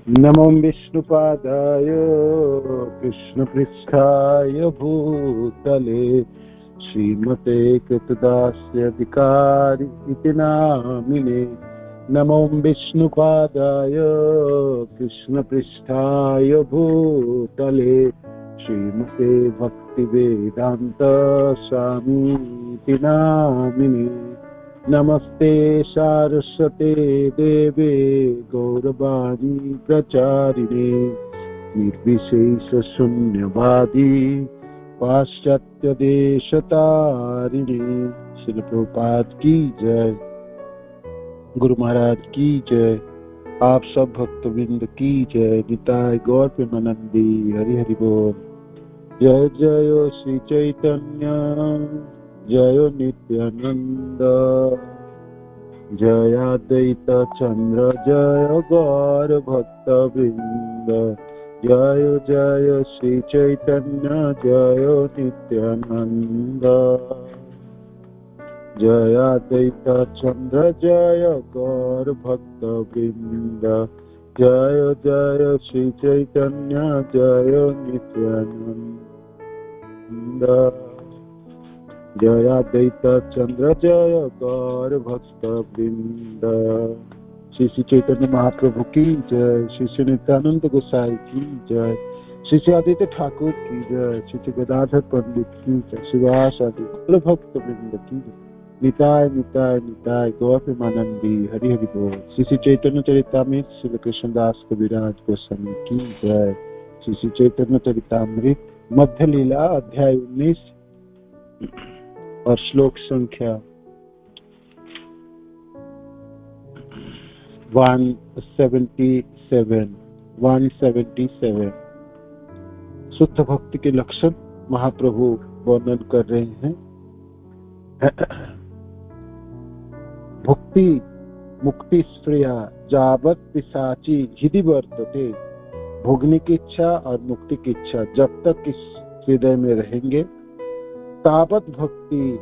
नमो विष्णुपादाय कृष्णपृष्ठाय भूतले श्रीमते कृतदास्यधिकारी इति नामिने। नमो विष्णुपादाय कृष्णपृष्ठाय भूतले श्रीमते भक्तिवेदांत स्वामीति नामिने। नमस्ते सारस्वते देवे गौरवाणी प्रचारिणे निर्विशेष शून्यवादी पाश्चात्य देशतारिणे। श्रील प्रभुपाद की जय, गुरु महाराज की जय, आप सब भक्तवृंद की जय। निताय गौर प्रेमानंदी हरि हरि बोल। जय जय श्री चैतन्य जय नित्यानंद जय अद्वैत चंद्र जय गौर भक्त वृंद। जय जय श्री चैतन्य जय नित्यानंद जय अद्वैत चंद्र जय गौर भक्त वृंद। जय जय श्री चैतन्य जय नित्यानंद जय अद्वैत चंद्र जय गौर भक्त वृंद। श्री श्री चैतन्य महाप्रभु की जय, श्री श्री नित्यानंद गोसाई की जय, श्री श्री आदित्य ठाकुर की जय, श्री श्री गदाधर पंडित की जय, श्रीवास आदि भक्त वृंद की जय। निताय निताय निताय गौर प्रेमानंदी हरि हरि बोल। श्री श्री चैतन्य चरितामृत श्री कृष्णदास कविराज गोस्वामी की जय। श्री श्री चैतन्य चरितामृत मध्य लीला अध्याय 19 और श्लोक संख्या 177। शुद्ध भक्ति के लक्षण महाप्रभु वर्णन कर रहे हैं। भक्ति मुक्ति स्त्रिया जावत पिशाची हृदय वर्तते। भोगने की इच्छा और मुक्ति की इच्छा जब तक इस हृदय में रहेंगे तावत भक्ति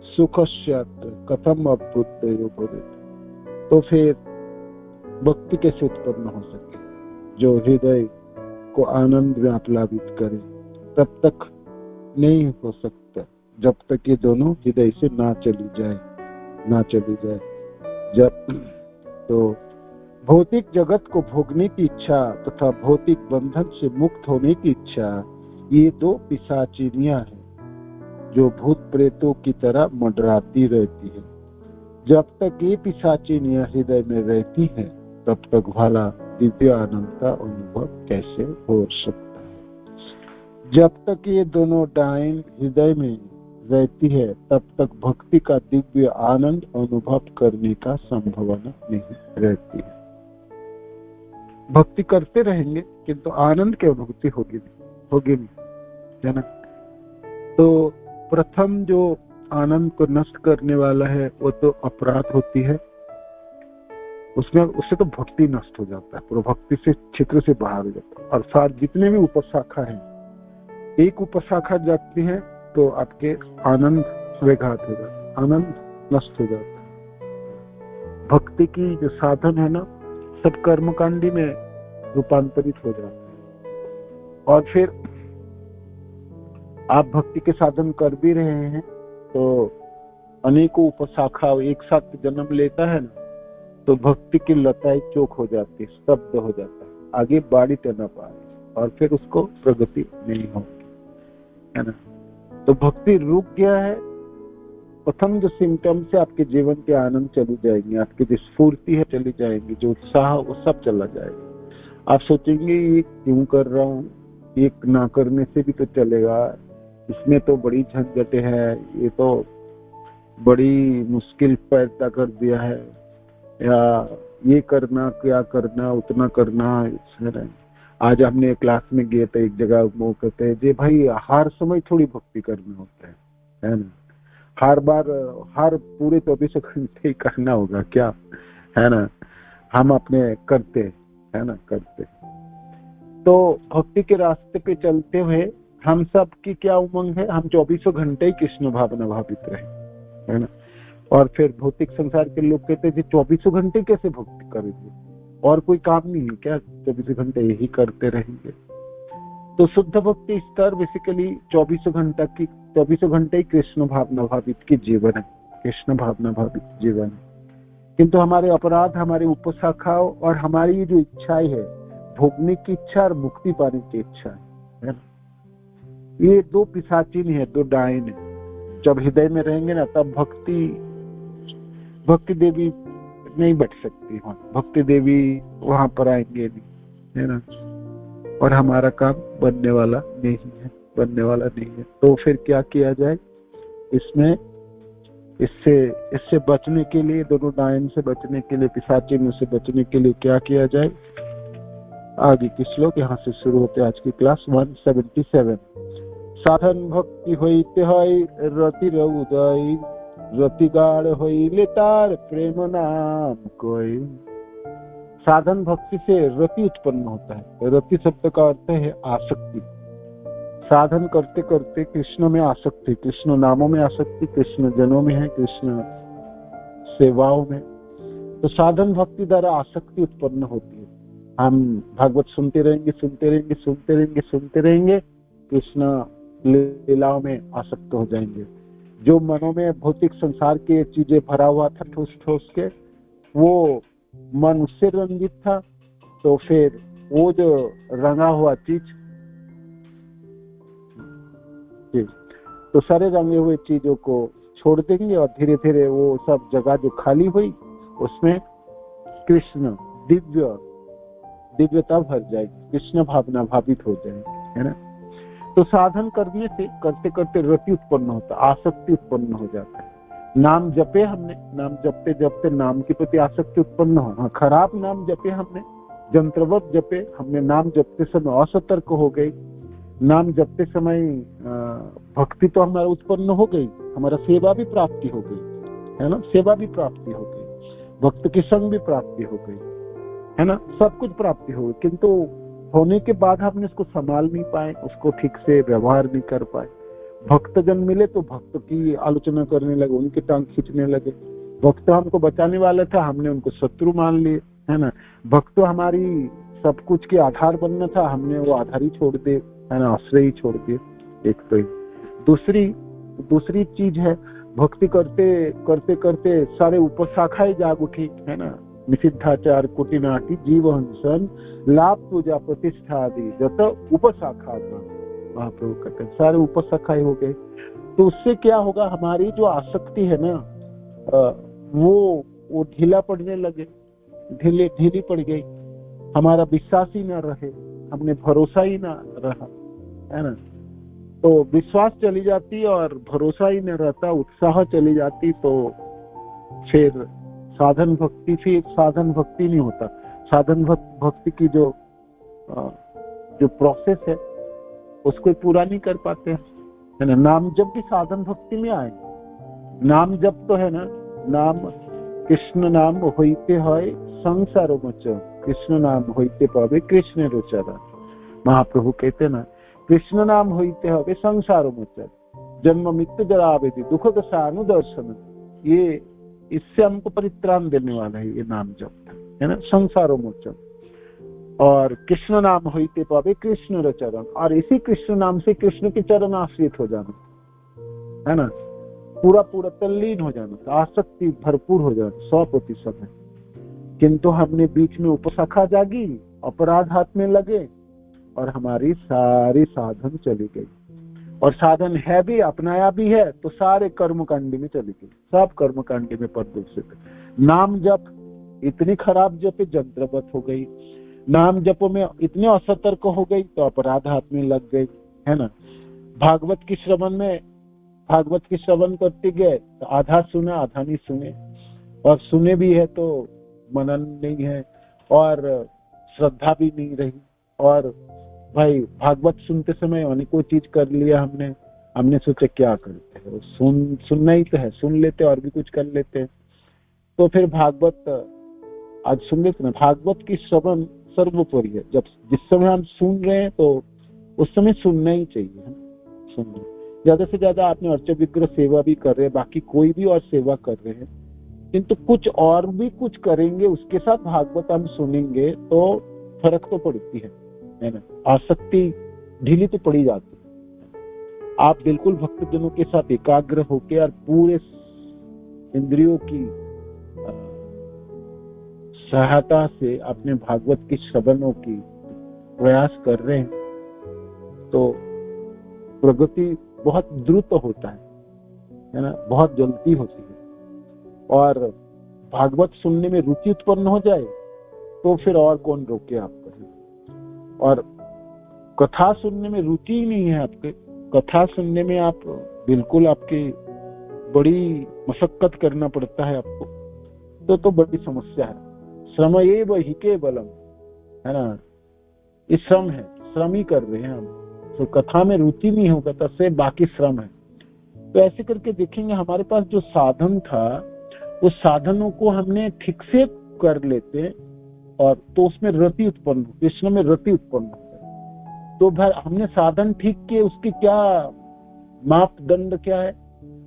सुखस्यात् कथम अभूतयो भवेत्। तो फिर भक्ति कैसे उत्पन्न हो सके जो हृदय को आनंद में आप्लावित करे। तब तक नहीं हो सकता जब तक ये दोनों हृदय से ना चली जाए। जब तो भौतिक जगत को भोगने की इच्छा तथा भौतिक बंधन से मुक्त होने की इच्छा, ये दो पिशाचिनियां हैं जो भूत प्रेतों की तरह मंडराती रहती है। जब तक ये पिशाचिनियां हृदय में रहती हैं तब तक भला दिव्य आनंद का अनुभव कैसे हो सकता है। जब तक ये दोनों डायन हृदय में रहती है तब तक भक्ति का दिव्य आनंद अनुभव करने का संभावना नहीं रहती है। भक्ति करते रहेंगे किंतु आनंद की अनुभूति होगी नहीं, है ना। तो प्रथम जो आनंद को नष्ट करने वाला है वो तो अपराध होती है, उससे तो भक्ति नष्ट हो जाता है, पूरा भक्ति से क्षेत्र से बाहर हो जाता है। और साथ जितने भी उपशाखा हैं, एक उपशाखा जाती है तो आपके आनंद विघात हो जाता है, आनंद नष्ट हो जाता है। भक्ति की जो साधन है ना सब कर्मकांडी में रूपांतरित हो जाता है। और फिर आप भक्ति के साधन कर भी रहे हैं तो अनेकों उपशाखा एक साथ जन्म लेता है ना, तो भक्ति की लताएं चौक हो जाती है, स्तब्ध हो जाता है, आगे बाड़ी टना पा रही और फिर उसको प्रगति नहीं होगी, है ना। तो भक्ति रुक गया है, प्रथम जो सिम्टम से आपके जीवन के आनंद चली जाएंगे, आपकी जो स्फूर्ति है चली जाएंगी, जो उत्साह वो सब चला जाएगा। आप सोचेंगे ये क्यों कर रहा हूँ, ये ना करने से भी तो चलेगा, इसमें तो बड़ी झंझट है, ये तो बड़ी मुश्किल पैदा कर दिया है, या ये करना क्या करना उतना करना है। आज हमने क्लास में गए थे एक जगह, वो कहते हैं जी भाई हर समय थोड़ी भक्ति करना होता है ना, हर बार हर पूरे 24 घंटे ही करना होगा क्या, है ना। हम अपने करते है ना, करते। तो भक्ति के रास्ते पे चलते हुए हम सब की क्या उमंग है, हम 24 घंटे ही कृष्ण भावना भावित रहे, है ना। और फिर भौतिक संसार के लोग कहते हैं 24 घंटे कैसे भक्ति करेंगे, और कोई काम नहीं है क्या? 24 घंटे यही करते रहेंगे? तो शुद्ध भक्ति स्तर बेसिकली 24 घंटे ही कृष्ण भावना भावित की जीवन है, कृष्ण भावना भावित जीवन है। किंतु हमारे अपराध, हमारे उपशाखाओं और हमारी जो इच्छाएं है, भोगने की इच्छा और मुक्ति पाने की इच्छा है ना, ये दो पिशाचिन है, दो डायन है। जब हृदय में रहेंगे ना, तब भक्ति देवी नहीं बैठ सकती, भक्ति देवी वहां पर आएंगे नहीं, है ना। और हमारा काम बनने वाला नहीं है। तो फिर क्या किया जाए? इससे बचने के लिए, दोनों डायन से बचने के लिए, पिशाचिन से बचने के लिए क्या किया जाए? आगे के श्लोक यहाँ से शुरू होते हैं आज की क्लास 177। साधन भक्ति होइते हई रति उदय, रति गाढ़ होइले तार प्रेम नाम कोई। साधन भक्ति से रति उत्पन्न होता है। रति शब्द का अर्थ है आसक्ति। साधन करते करते कृष्ण में आसक्ति, कृष्ण नामों में आसक्ति, कृष्ण जनों में है, कृष्ण सेवाओं में। तो साधन भक्ति द्वारा आसक्ति उत्पन्न होती है। हम भागवत सुनते रहेंगे, कृष्ण लीलाओं में आसक्त हो जाएंगे। जो मनों में भौतिक संसार की चीजें भरा हुआ था ठोस ठोस के, वो मन उससे रंजित था, तो फिर वो जो रंगा हुआ चीज, तो सारे रंगे हुए चीजों को छोड़ देंगे और धीरे धीरे वो सब जगह जो खाली हुई उसमें कृष्ण दिव्यता भर जाएगी, कृष्ण भावना भावित हो जाएगी, है ना। तो साधन करने से करते करते रति उत्पन्न होता, आसक्ति उत्पन्न हो जाता है। नाम जपे हमने, नाम जपते जपते नाम के प्रति आसक्ति उत्पन्न हो। खराब नाम जपे हमने, जंत्रवत जपे हमने, नाम जपते समय असतर्क हो गई, नाम जपते समय भक्ति तो हमारा उत्पन्न हो गई, हमारा सेवा भी प्राप्ति हो गई, है ना, सेवा भी प्राप्ति हो गई, भक्त की संग भी प्राप्ति हो गई, है ना, सब कुछ प्राप्ति हो गई। किंतु होने के बाद हमने उसको संभाल नहीं पाए, उसको ठीक से व्यवहार नहीं कर पाए। भक्तजन मिले तो भक्त की आलोचना करने लगे, उनकी टांग खींचने लगे। भक्त हमको बचाने वाला था, हमने उनको शत्रु मान लिए, है ना। भक्त हमारी सब कुछ के आधार बनना था, हमने वो आधार ही छोड़ दिए, है ना, आश्रय ही छोड़ दिए। एक तो ही दूसरी चीज है, भक्ति करते करते करते सारे उपशाखाएं जाग उठी, है ना। निषिद्धाचार कुटिनाटी जीव हंसन लाभ पूजा प्रतिष्ठा आदि जत उपशाखा, महाप्रभु कहते हैं सारे उपशाखाएं हो गए। तो उससे क्या होगा? हमारी जो आसक्ति है ना, वो ढीला पड़ने लगे, ढीली पड़ गई। हमारा विश्वास ही ना रहे, हमने भरोसा ही ना रहा, है ना। तो विश्वास चली जाती और भरोसा ही न रहता, उत्साह चली जाती, तो फिर साधन भक्ति नहीं होता। साधन भक्ति की जो प्रोसेस है उसको पूरा नहीं कर पाते हैं, है ना। नाम जप भी साधन भक्ति में आए। नाम जप तो है ना, नाम कृष्ण नाम होइते है संसारो मच, कृष्ण नाम होइते पावे कृष्ण रुचरा। महाप्रभु कहते ना, कृष्ण नाम होइते हवे संसारो मच, जन्म मृत्यु जरा व्याधि दुख दशानुदर्शन। ये इससे हमको परित्राण देने वाला है ये नाम जप, है ना, संसारो मोचन। और कृष्ण नाम होइते पावे कृष्ण चरण, और इसी कृष्ण नाम से कृष्ण के चरण आश्रित हो जाना, है ना, पूरा तल्लीन हो जाना, आसक्ति भरपूर हो जाना 100% है। किंतु हमने बीच में उपशाखा जागी, अपराध हाथ में लगे और हमारी सारी साधन चली गई। और साधन है भी, अपनाया भी है, तो सारे कर्मकांडी में चली गई, सब कर्मकांडी में प्रदूषित। नाम जप इतनी खराब जप जंत्रवत हो गई, नाम जपो में इतने असतर्क हो गई तो अपराध हाथ में लग गई, है ना। भागवत की श्रवण करते गए तो आधा सुना आधा नहीं सुने, और सुने भी है तो मनन नहीं है और श्रद्धा भी नहीं रही। और भाई भागवत सुनते समय अनेकों चीज कर लिया हमने सोचा क्या करते हैं, सुनना ही तो है, सुन लेते और भी कुछ कर लेते हैं। तो फिर भागवत आज सुन लेते ना, भागवत की श्रवण सर्वोपरि है। जब जिस समय हम सुन रहे हैं तो उस समय सुनना ही चाहिए, है सुनना। ज्यादा से ज्यादा आपने अर्च विग्रह सेवा भी कर रहे हैं, बाकी कोई भी और सेवा कर रहे हैं किंतु कुछ और भी कुछ करेंगे, उसके साथ भागवत हम सुनेंगे तो फर्क तो पड़ती है ना। आसक्ति ढीली तो पड़ी जाती है। आप बिल्कुल भक्तजनों के साथ एकाग्र होकर और पूरे इंद्रियों की सहायता से अपने भागवत की श्रवणों की प्रयास कर रहे हैं तो प्रगति बहुत द्रुत होता है ना, बहुत जल्दी होती है। और भागवत सुनने में रुचि उत्पन्न हो जाए तो फिर और कौन रोके आपको। और कथा सुनने में रुचि ही नहीं है आपके, कथा सुनने में आप बिल्कुल आपकी बड़ी मशक्कत करना पड़ता है आपको, तो बड़ी समस्या है। श्रम ये वही के बलम, है ना, ये श्रम है, श्रम ही कर रहे हैं हम। तो कथा में रुचि नहीं होगा तो से बाकी श्रम है। तो ऐसे करके देखेंगे हमारे पास जो साधन था उस साधनों को हमने ठीक से कर लेते और तो उसमें रति उत्पन्न, कृष्ण में रति उत्पन्न होता है। तो भाई हमने साधन ठीक किए, उसकी क्या मापदंड क्या है,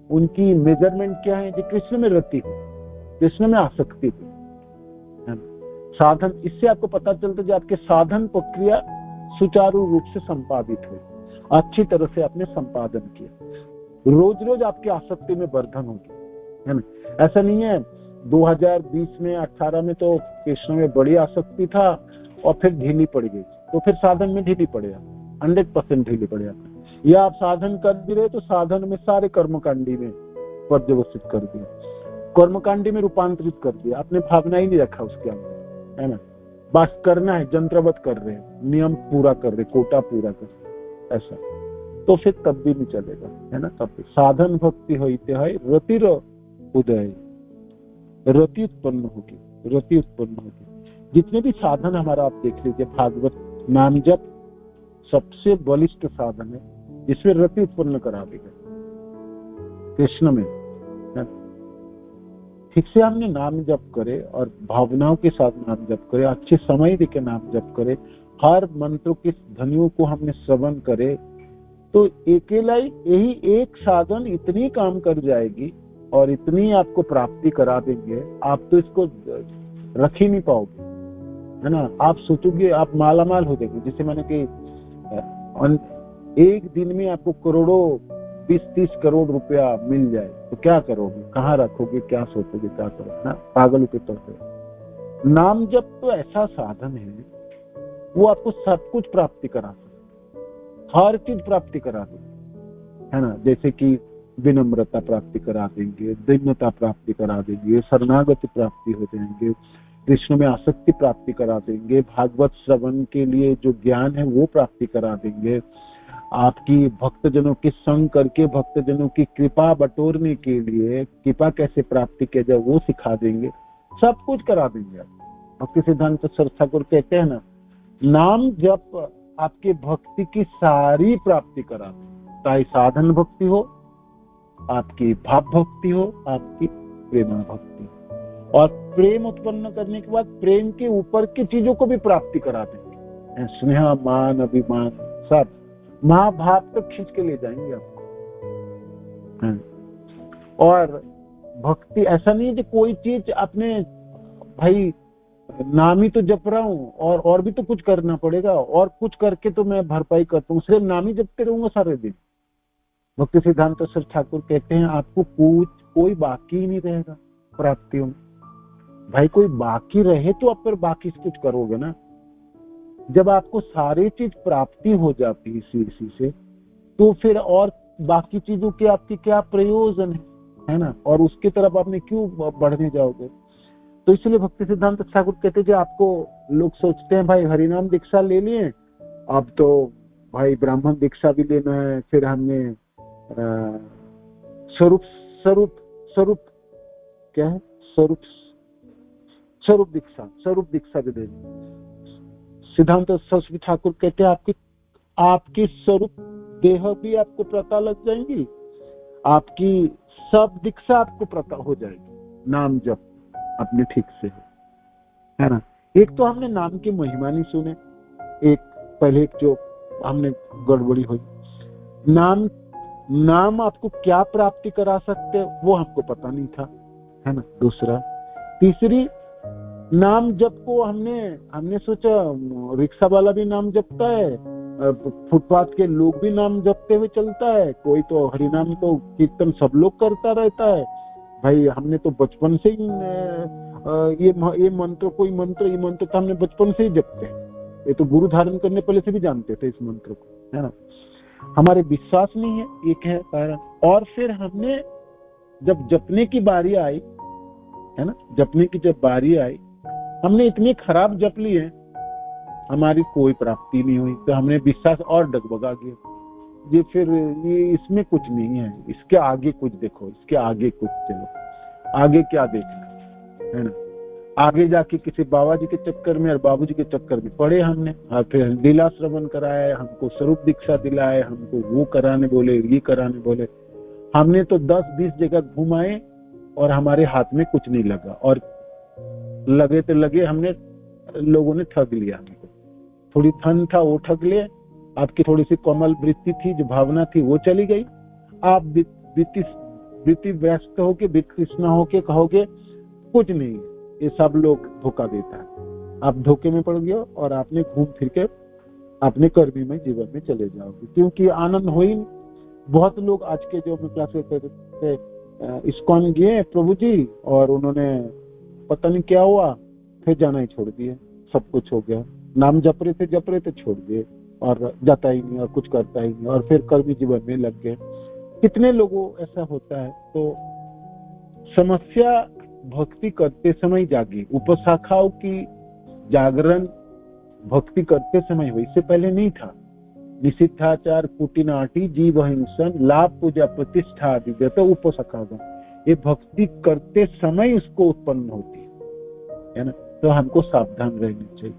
उनकी मेजरमेंट क्या है, जो कृष्ण में रति हो, कृष्ण में आसक्ति हो। साधन, इससे आपको पता चलता है जो आपके साधन प्रक्रिया सुचारू रूप से संपादित हो, अच्छी तरह से आपने संपादन किया। रोज रोज आपकी आसक्ति में वर्धन होगी, है ना। ऐसा नहीं है 2020 में 18 में तो कृष्ण में बड़ी आसक्ति था और फिर ढीली पड़ गई, तो फिर साधन में ढीली पड़ेगा, 100% ढीली पड़ जाता। या आप साधन कर भी रहे तो साधन में सारे कर्मकांडी में पर्यवसित कर दिया, कर्मकांडी में रूपांतरित कर दिया, आपने भावना ही नहीं रखा उसके अंदर, है ना। बस करना है, जंत्रवत कर रहे हैं, नियम पूरा कर रहे, कोटा पूरा कर रहे, ऐसा तो फिर तब भी नहीं चलेगा, है ना। तब साधन भक्ति होते है रतिर उदय, रति उत्पन्न होगी, रति उत्पन्न होगी। जितने भी साधन हमारा आप देख लीजिए, भागवत नाम जप सबसे बलिष्ठ साधन है जिसमें रति उत्पन्न करा देगा कृष्ण में। ठीक से हमने नाम जप करे और भावनाओं के साथ नाम जप करे, अच्छे समय देके नाम जप करे, हर मंत्र के ध्वनियों को हमने श्रवण करे, तो अकेला यही एक साधन इतनी काम कर जाएगी और इतनी आपको प्राप्ति करा देंगे, आप तो इसको रख ही नहीं पाओगे, है ना। आप सोचोगे आप मालामाल हो जाएंगे। जैसे मैंने कि एक दिन में आपको करोड़ों 20-30 करोड़ रुपया मिल जाए तो क्या करोगे, कहाँ रखोगे, क्या सोचोगे, क्या करोगे ना, पागल के तौर पे। नाम जप तो ऐसा साधन है वो आपको सब कुछ प्राप्ति करा सकता, हर चीज प्राप्ति करा देंगे, है ना। जैसे कि विनम्रता प्राप्ति करा देंगे, दीनता प्राप्ति करा देंगे, शरणागति प्राप्ति हो जाएंगे, कृष्ण में आसक्ति प्राप्ति करा देंगे, भागवत श्रवण के लिए जो ज्ञान है वो प्राप्ति करा देंगे, आपकी भक्तजनों के संग करके भक्तजनों की कृपा बटोरने के लिए कृपा कैसे प्राप्ति किया जाए वो सिखा देंगे, सब कुछ करा देंगे आप। भक्ति सिद्धांत सरस्वती ठाकुर कहते हैं ना, नाम जप आपके भक्ति की सारी प्राप्ति करा देंगे, चाहे साधन भक्ति हो, आपकी भाव भक्ति हो, आपकी प्रेमा भक्ति हो। और प्रेम उत्पन्न करने के बाद प्रेम के ऊपर की चीजों को भी प्राप्ति करा देंगे, स्नेह, मान, अभिमान, सब महाभाव तक खींच के ले जाएंगे आपको। और भक्ति ऐसा नहीं है कि कोई चीज अपने भाई नाम ही तो जप रहा हूँ और भी तो कुछ करना पड़ेगा, और कुछ करके तो मैं भरपाई करता हूँ, सिर्फ नाम ही जपते रहूंगा सारे दिन। भक्ति सिद्धांत सरस्वती ठाकुर कहते हैं आपको कोई बाकी ही नहीं रहेगा प्राप्तियों में। भाई कोई बाकी रहे तो आप फिर बाकी कुछ करोगे ना। जब आपको सारी चीज प्राप्ति हो जाती है इसी से, तो फिर और बाकी चीजों के आपके क्या प्रयोजन है ना, और उसकी तरफ आपने क्यों बढ़ने जाओगे। तो इसलिए भक्ति सिद्धांत ठाकुर कहते हैं, आपको लोग सोचते हैं भाई हरिनाम दीक्षा ले लिए, अब तो भाई ब्राह्मण दीक्षा भी लेना है, फिर हमने स्वरूप क्या है, स्वरूप दीक्षा भी लेनी। सिद्धांत सरस्वती ठाकुर कहते हैं आपकी स्वरूप देह भी आपको पता लग जाएंगी, आपकी सब दीक्षा आपको पता हो जाएगी, नाम जब अपने ठीक से है ना। एक तो हमने नाम की महिमा नहीं सुने, एक पहले जो हमने गड़बड़ी हुई, नाम आपको क्या प्राप्ति करा सकते वो हमको पता नहीं था, है ना। दूसरा, तीसरी, नाम जप को हमने सोचा रिक्शा वाला भी नाम जपता है, फुटपाथ के लोग भी नाम जपते हुए चलता है, कोई तो हरिनाम तो कीर्तन सब लोग करता रहता है। भाई हमने तो बचपन से ही ये मंत्र तो हमने बचपन से ही जपते हैं, ये तो गुरु धारण करने पहले से भी जानते थे इस मंत्र को, है ना। हमारे विश्वास नहीं है, एक है कारण। और फिर हमने जब जपने की बारी आई, है ना, जपने की जब बारी आई, हमने इतनी खराब जप ली है, हमारी कोई प्राप्ति नहीं हुई, तो हमने विश्वास और डगमगा गया। ये फिर ये इसमें कुछ नहीं है, इसके आगे कुछ देखो, इसके आगे कुछ चलो, आगे क्या देखना, है ना। आगे जाके किसी बाबा जी के चक्कर में और बाबू जी के चक्कर में पड़े हमने, और फिर लीला श्रवण कराए, हमको स्वरूप दीक्षा दिलाए, हमको वो कराने बोले, ये कराने बोले। हमने तो 10-20 जगह घुमाए और हमारे हाथ में कुछ नहीं लगा, और लगे तो लगे, हमने लोगों ने ठग लिया हमको। थोड़ी धन था वो ठग लिए, आपकी थोड़ी सी कोमल वृत्ति थी, जो भावना थी वो चली गई। आप वृत्ति व्यस्त होके, कृष्णा होके कहोगे कुछ नहीं, ये सब लोग धोखा देता है। आप धोखे में पड़ गए और आपने घूम फिर के अपने कर्ममय जीवन में चले जाओगे, क्योंकि आनंद हो ही। बहुत लोग आज के जो क्लास थे इस्कॉन गए प्रभु जी, और उन्होंने पता नहीं क्या हुआ, फिर जाना ही छोड़ दिया, सब कुछ हो गया, नाम जप रहे थे छोड़ दिए, और जाता ही नहीं और कुछ करता ही नहीं, और फिर कर्मी जीवन में लग गए। कितने लोगों ऐसा होता है। तो समस्या भक्ति करते समय जागी, उपशाखाओं की जागरण भक्ति करते समय हुई, इससे पहले नहीं था। निषिद्धाचार, कुटिनाटी, जीव हिंसन, लाभ पूजा प्रतिष्ठा आदि तो उपशाखागण, ये भक्ति करते समय उसको उत्पन्न होती है ना। तो हमको सावधान रहना चाहिए।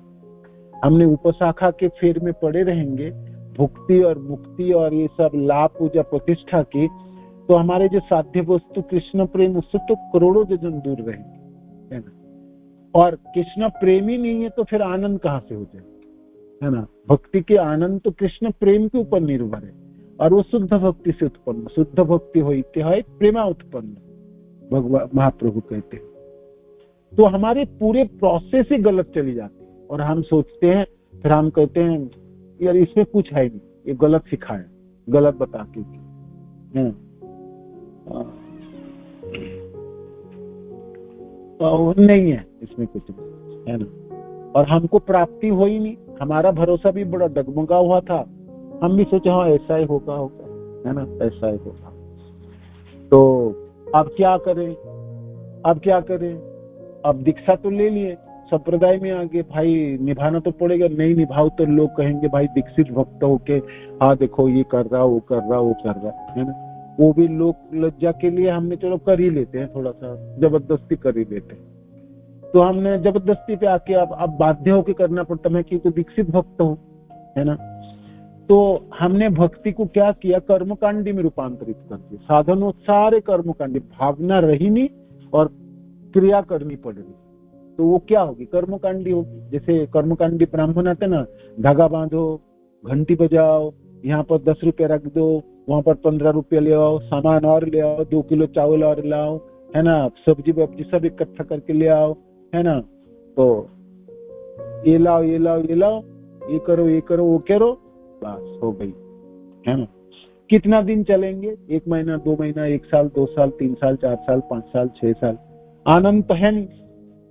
हमने उपशाखा के फेर में पड़े रहेंगे, भुक्ति और मुक्ति और ये सब लाभ पूजा प्रतिष्ठा की, तो हमारे जो साध्य वस्तु कृष्ण प्रेम, उससे तो करोड़ों जन दूर रहेंगे, है ना। और कृष्ण प्रेमी नहीं है तो फिर आनंद कहाँ से हो जाए, है ना। भक्ति के आनंद तो कृष्ण प्रेम के ऊपर निर्भर है, और वो शुद्ध भक्ति से उत्पन्न, शुद्ध भक्ति हो प्रेमा उत्पन्न, भगवान महाप्रभु कहते हैं। तो हमारे पूरे प्रोसेस ही गलत चली जाती है, और हम सोचते हैं, फिर हम कहते हैं यार इसमें कुछ है नहीं, ये गलत सिखाया, गलत बता के, है ना। नहीं है इसमें कुछ, है ना। और हमको प्राप्ति हो ही नहीं, हमारा भरोसा भी बड़ा डगमगा हुआ था, हम भी सोचे हाँ ऐसा ही होगा, है ना, ऐसा ही होगा। तो अब क्या करें, अब दीक्षा तो ले लिए, संप्रदाय में आगे, भाई निभाना तो पड़ेगा, नहीं निभाओ तो लोग कहेंगे भाई दीक्षित भक्त होके, हाँ देखो ये कर रहा, वो कर रहा, है ना। वो भी लोग लज्जा के लिए हमने चलो कर ही लेते हैं, थोड़ा सा जबरदस्ती कर ही लेते हैं। तो हमने जबरदस्ती पे आके अब बाध्य होके करना पड़ता है, क्योंकि दीक्षित भक्त हूँ, है ना। तो हमने भक्ति को क्या किया, कर्मकांडी में रूपांतरित कर दिया। साधनों सारे कर्मकांडी, भावना रही नहीं और क्रिया करनी पड़ रही, तो वो क्या होगी, कर्मकांडी होगी। जैसे कर्मकांडी ब्राह्मण आते ना, धागा बांधो, घंटी बजाओ, यहाँ पर 10 रुपया रख दो, वहां पर 15 रुपया ले आओ, सामान और ले आओ, 2 किलो चावल और लाओ, है ना, सब्जी वब्जी सब इकट्ठा करके ले आओ, है ना। तो ये लाओ, ये करो, वो करो, बस हो गई, है ना। कितना दिन चलेंगे, 1 महीना, 2 महीना, 1 साल, 2 साल, 3 साल, 4 साल, 5 साल, 6 साल, आनंद तो है नहीं।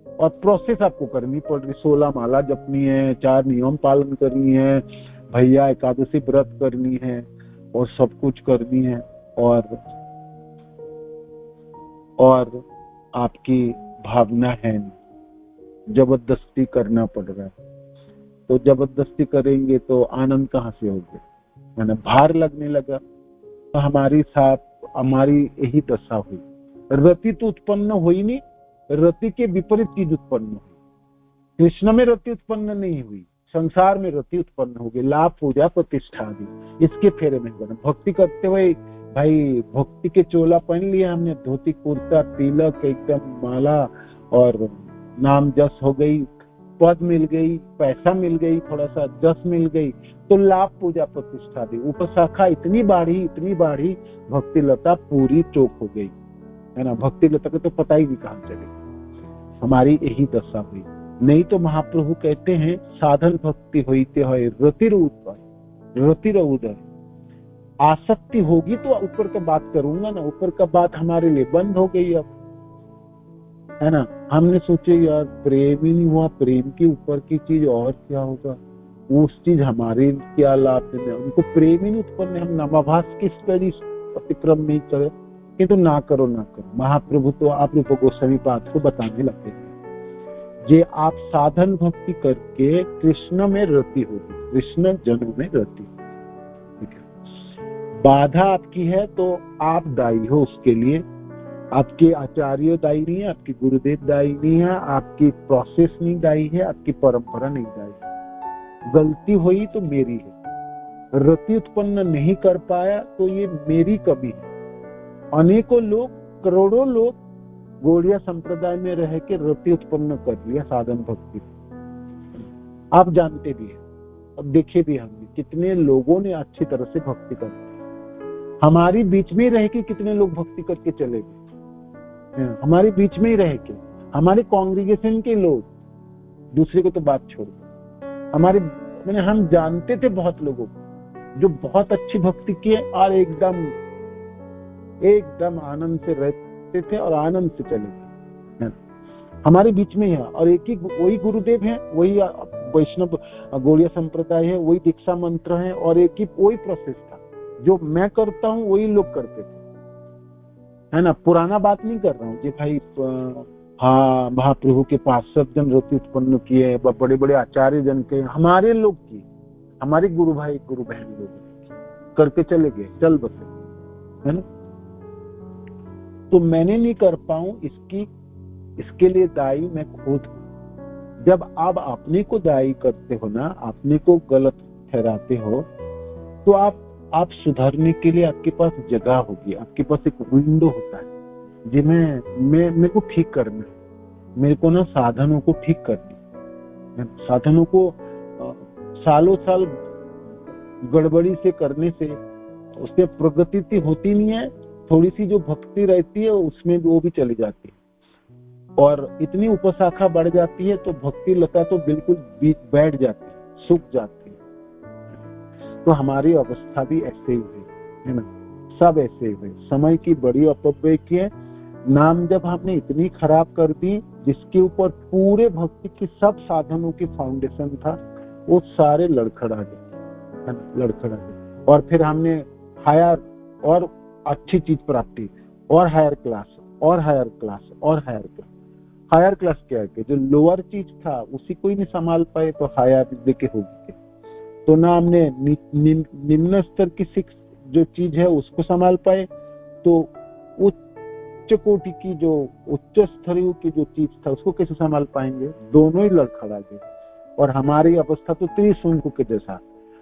और प्रोसेस आपको करनी पड़ रही, 16 माला जपनी है, 4 नियम पालन करनी है, भैया एकादशी व्रत करनी है, और सब कुछ करनी है, और आपकी भावना है, जबरदस्ती करना पड़ रहा है। तो जबरदस्ती करेंगे तो आनंद कहाँ से होगा, है ना। भार लगने लगा, तो हमारी यही दशा हुई। रति तो उत्पन्न हुई नहीं, रति के विपरीत चीज उत्पन्न हुई। कृष्ण में रति उत्पन्न नहीं हुई, संसार में रति उत्पन्न हो गई, लाभ पूजा प्रतिष्ठा आदि, इसके फेरे में बना। भक्ति करते हुए भाई भक्ति के चोला पहन लिया हमने, धोती कुर्ता तिलक एकदम माला, और नाम जस हो गई, पद मिल गई, पैसा मिल गई, थोड़ा सा जस मिल गई, तो लाभ पूजा प्रतिष्ठा दी। उपशाखा इतनी बाढ़ी, भक्ति लता पूरी चौक हो गई, है ना। भक्ति लता के तो पता ही नहीं कहां चले। हमारी यही दशा हुई। नहीं तो महाप्रभु कहते हैं साधन भक्ति होते है रतिर उदय। आसक्ति होगी तो ऊपर का बात करूंगा ना, ऊपर का बात हमारे लिए बंद हो गई अब, है ना। हमने सोचे यार प्रेम ही नहीं हुआ, प्रेम के ऊपर की चीज और क्या होगा, उस चीज हमारे क्या लाभ है, उनको प्रेम ही नहीं उत्पन्न। हम नामाभास की स्टडी अतिक्रम नहीं करे, किंतु ना करो ना करो। महाप्रभु तो आप रूप गोस्वामी पाद को बताने लगते हैं जे आप साधन भक्ति करके कृष्ण में रति होगी, कृष्ण जन्म में रति। ठीक है, बाधा आपकी है तो आप दायी हो उसके लिए। आपके आचार्य दायी नहीं है, आपकी गुरुदेव दायी नहीं है, आपकी प्रोसेस नहीं दायी है, आपकी परंपरा नहीं दायी है। गलती हुई तो मेरी है, रति उत्पन्न नहीं कर पाया तो ये मेरी कमी है। अनेकों लोग, करोड़ों लोग गौड़िया संप्रदाय में रह के रति उत्पन्न कर लिया साधन भक्ति। आप जानते भी हैं, अब देखे भी हमने कितने लोगों ने अच्छी तरह से भक्ति कर, हमारी बीच में रह के कितने लोग भक्ति करके चले गए, हमारे बीच में ही रह के, हमारे कांग्रेगेशन के लोग, दूसरे को तो बात छोड़ दो, हमारे मैंने हम जानते थे बहुत लोगों को जो बहुत अच्छी भक्ति किए और एकदम आनंद से रहते थे और आनंद से चले गए, हमारे बीच में है। और एक ही वही गुरुदेव है, वही वैष्णव गौड़िया संप्रदाय है, वही दीक्षा मंत्र है, और एक ही वही प्रोसेस था जो मैं करता हूँ वही लोग करते थे, है ना। पुराना बात नहीं कर रहा हूँ जी भाई। हाँ, महाप्रभु के पास सब जन रति उत्पन्न किए, बड़े बड़े आचार्य जन के, हमारे लोग की, हमारे गुरु भाई गुरु बहन लोग करके चले गए, चल बसे, है ना। तो मैंने नहीं कर पाऊं इसके लिए दायी मैं खुद हूं। जब आप अपने को दायी करते हो ना, अपने को गलत ठहराते हो, तो आप सुधारने के लिए आपके पास जगह होगी, आपके पास एक विंडो होता है जी मेरे को ठीक करना है, मेरे को ना साधनों को ठीक करना है। साधनों को सालों साल गड़बड़ी से करने से उससे प्रगति होती नहीं है, थोड़ी सी जो भक्ति रहती है उसमें वो भी चली जाती है, और इतनी उपशाखा बढ़ जाती है तो भक्ति लता तो बिल्कुल बैठ जाती है, सूख जाती है। तो हमारी अवस्था भी ऐसे ही हुई, है ना, सब ऐसे ही हुए। समय की बड़ी अपव्यय की है, नाम जब हमने इतनी खराब कर दी जिसके ऊपर पूरे भक्ति के सब साधनों की फाउंडेशन था, वो सारे लड़खड़ा गए, लड़खड़ा गए। और फिर हमने हायर और अच्छी चीज प्राप्ति, और हायर क्लास और हायर क्लास और हायर क्लास। हायर क्लास क्या है कि जो लोअर चीज था उसी को ही नहीं संभाल पाए तो हायर देके हो गए। तो ना हमने निम्न स्तर की शिक्षा जो चीज है उसको संभाल पाए, तो उच्च कोटि की जो उच्च स्तरीय की जो चीज था उसको कैसे संभाल पाएंगे। दोनों ही लड़खड़ा गए। और हमारी अवस्था तो त्रिशंकु के जैसा,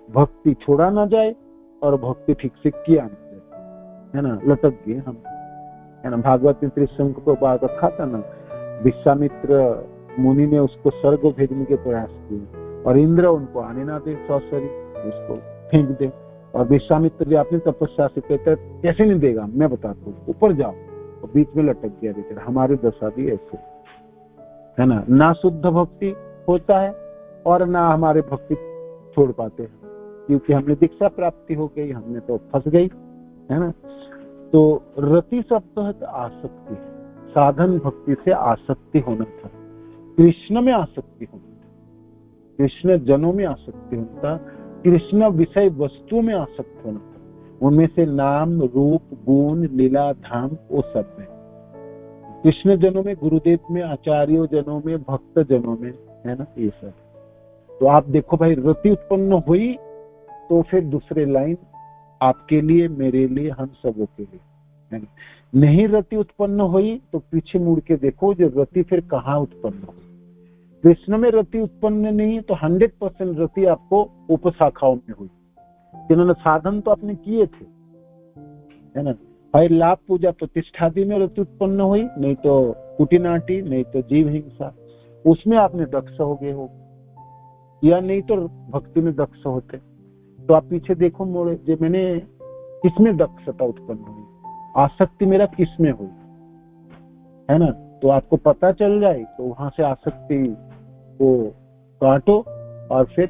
भक्ति छोड़ा ना जाए और भक्ति ठीक से किया ना जाए, है ना, लटक गए हम, है ना। भागवत में त्रिशंकु को बात रखा था ना, विश्वामित्र मुनि ने उसको स्वर्ग भेजने के प्रयास किए और इंद्र उनको आने ना दे, सौसरी उसको फेंक दे, और विश्वामित्र जी अपनी तपस्या से कहते कैसे नहीं देगा, मैं बताता हूँ, ऊपर जाओ, और बीच में लटक गया बेचारा। हमारी दशा भी ऐसे, है ना शुद्ध भक्ति होता है और ना हमारे भक्ति छोड़ पाते हैं, क्योंकि हमने दीक्षा प्राप्ति हो गई, हमने तो फंस गई, है ना। तो रति शब्द है तो आसक्ति, साधन भक्ति से आसक्ति होना था, कृष्ण में आसक्ति होना था, कृष्ण जनों में आसक्ति होना था, कृष्ण विषय वस्तु में आसक्त होना था। उनमें से नाम रूप गुण लीला धाम वो सब में, कृष्ण जनों में, गुरुदेव में, आचार्यों जनों में, भक्त जनों में, है ना, ये सब। तो आप देखो भाई, रति उत्पन्न हुई तो फिर दूसरे लाइन आपके लिए, मेरे लिए, हम सबों के लिए, है ना। नहीं रति उत्पन्न हुई तो पीछे मुड़ के देखो जो रति फिर कहाँ उत्पन्न हुई। कृष्ण में रति उत्पन्न नहीं तो 100% रति आपको उपशाखाओं में हुई, जिन्होंने साधन तो आपने किए थे, है ना। भाई लाभ पूजा प्रतिष्ठादि में रति उत्पन्न हुई, नहीं तो कुटिनाटी, नहीं तो जीव हिंसा, उसमें आपने दक्ष हो गए हो, या नहीं तो भक्ति में दक्ष होते। तो आप पीछे देखो मोड़े, जो मैंने किसमें दक्षता उत्पन्न हुई, आसक्ति मेरा किसमें हुई, है ना। तो आपको पता चल जाए तो वहां से आसक्ति को काटो और फिर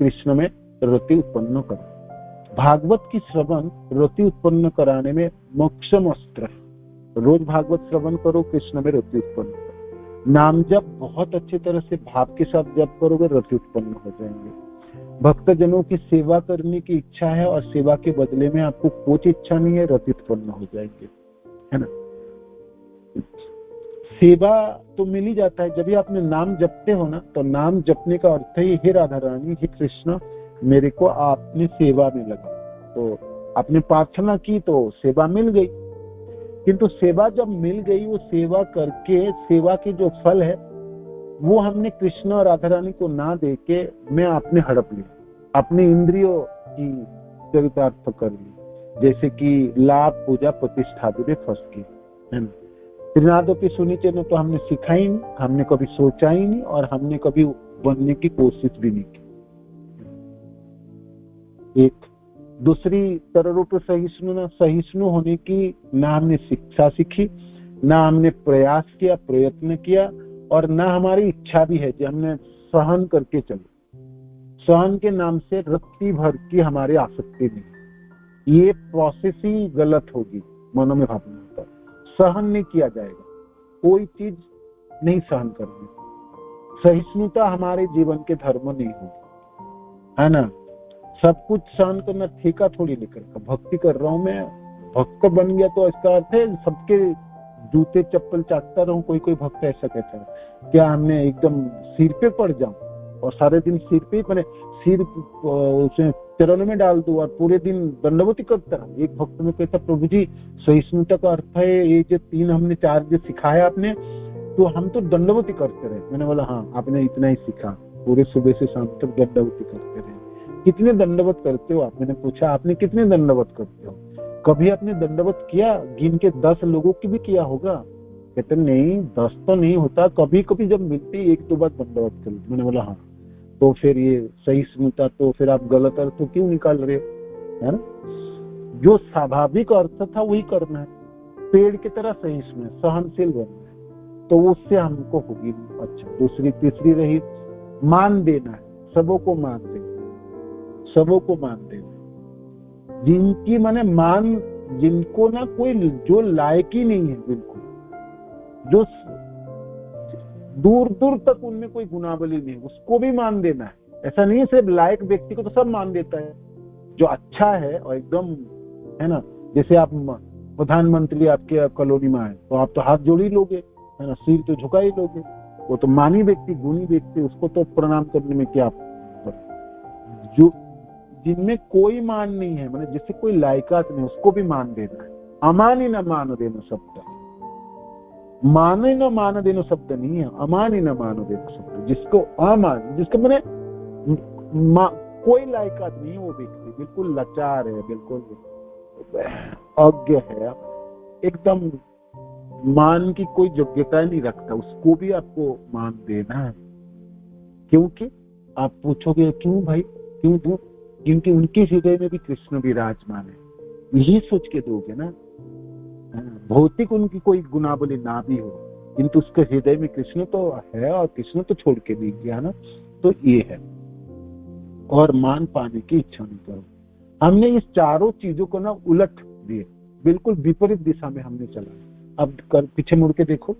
कृष्ण में रति उत्पन्न करो। भागवत की श्रवण रति उत्पन्न कराने में मोक्षम अस्त्र है। रोज भागवत श्रवण करो, कृष्ण में रति उत्पन्न करो। नाम जप बहुत अच्छी तरह से भाव के साथ जप करोगे, रति उत्पन्न हो जाएंगे। भक्तजनों की सेवा करने की इच्छा है और सेवा के बदले में आपको कुछ इच्छा नहीं है, रति उत्पन्न हो जाएंगे, है ना। सेवा तो मिल ही जाता है जब भी आपने नाम जपते हो ना, तो नाम जपने का अर्थ है हे राधा रानी, हे कृष्ण, मेरे को आपने सेवा में लगा। तो आपने प्रार्थना की तो सेवा मिल गई, किंतु सेवा जब मिल गई, वो सेवा करके सेवा के जो फल है वो हमने कृष्ण और राधा रानी को ना दे के मैं आपने हड़प लिया, अपने इंद्रियों की चरितार्थ कर ली, जैसे कि लाभ पूजा प्रतिष्ठा में फंस गई, है ना। त्रिनादोपि सुनिचेन तो हमने सीखा ही नहीं, हमने कभी सोचा ही नहीं और हमने कभी बनने की कोशिश भी नहीं की। एक दूसरी तररूप सहिष्णु होने की ना हमने शिक्षा सीखी, ना हमने प्रयास किया, प्रयत्न किया, और ना हमारी इच्छा भी है कि हमने सहन करके चले। सहन के नाम से रत्ती भर की हमारी आसक्ति नहीं, ये प्रोसेस ही गलत होगी मनो में भावना पर। सहन नहीं किया जाएगा, कोई चीज नहीं सहन करनी। सहिष्णुता हमारे जीवन के धर्म नहीं होगी, है ना। सब कुछ सहन करना ठेका थोड़ी लेकर, भक्ति कर रहा हूं मैं, भक्त बन गया तो इसका अर्थ है सबके जूते चप्पल चाटता रहूं। कोई कोई भक्त ऐसा कहता है, क्या हमने एकदम सिर पे पड़ जाऊं और सारे दिन सिर पे ही पड़े, सिर उसे चरणों में डाल दूं और पूरे दिन दंडवती करता रहूं। एक भक्त में कहता, प्रभु जी सहिष्णुता का अर्थ है ये जो 3 हमने 4 जो सिखाया आपने, तो हम तो दंडवती करते रहे। मैंने बोला हाँ, आपने इतना ही सीखा, पूरे सुबह से शाम तक दंडवती करते रहे। कितने दंडवत करते हो आप? मैंने पूछा आपने कितने दंडवत करते हो? कभी आपने दंडवत किया? गिन के 10 लोगों की भी किया होगा? कहते नहीं, 10 तो नहीं होता, कभी कभी जब मिलती 1-2 बार दंडवत कर। मैंने बोला हाँ, तो फिर ये सहिष्णुता तो फिर आप गलत अर्थ क्यों निकाल रहे हो, है ना। जो स्वाभाविक अर्थ था वही करना है। पेड़ की तरह सहिष्णु, सहनशील बनना है, तो उससे हमको होगी। अच्छा, दूसरी तीसरी रही मान देना है, सबों को मान देना, सबों को मान देना। जिनकी माने मान, जिनको ना कोई जो लायक ही नहीं है, बिल्कुल जो दूर दूर तक उनमें कोई गुनावली नहीं, उसको भी मान देना है। ऐसा नहीं है सिर्फ लायक व्यक्ति को तो सब मान देता है, जो अच्छा है और एकदम, है ना। जैसे आप प्रधानमंत्री आपके कॉलोनी में आए तो आप तो हाथ जोड़ ही लोगे, है ना, सिर तो झुका ही लोगे। वो तो मानी व्यक्ति, गुणी व्यक्ति, उसको तो प्रणाम करने में क्या। जो जिनमें कोई मान नहीं है, मतलब जिससे कोई लायकात नहीं, उसको भी मान देना है। अमानी न मान देना शब्द, माने न मान देना शब्द नहीं है, अमानी न मान देना शब्द। जिसको अमान, जिसको मैंने कोई लायकात नहीं है, वो व्यक्ति बिल्कुल लाचार है, बिल्कुल अज्ञ है, एकदम मान की कोई योग्यता नहीं रखता, उसको भी आपको मान देना है। क्योंकि आप पूछोगे क्यों भाई, क्यों दो? क्योंकि उनके हृदय में भी कृष्ण विराजमान है, यही सोच के दोगे ना। भौतिक उनकी कोई गुनावली ना भी हो, किंतु उसके हृदय में कृष्ण तो है और कृष्ण तो छोड़ के नहीं गया ना। तो ये है, और मान पाने की इच्छा नहीं करो। हमने इस चारों चीजों को ना उलट दिए, बिल्कुल विपरीत दिशा में हमने चला। अब पीछे मुड़ के देखो,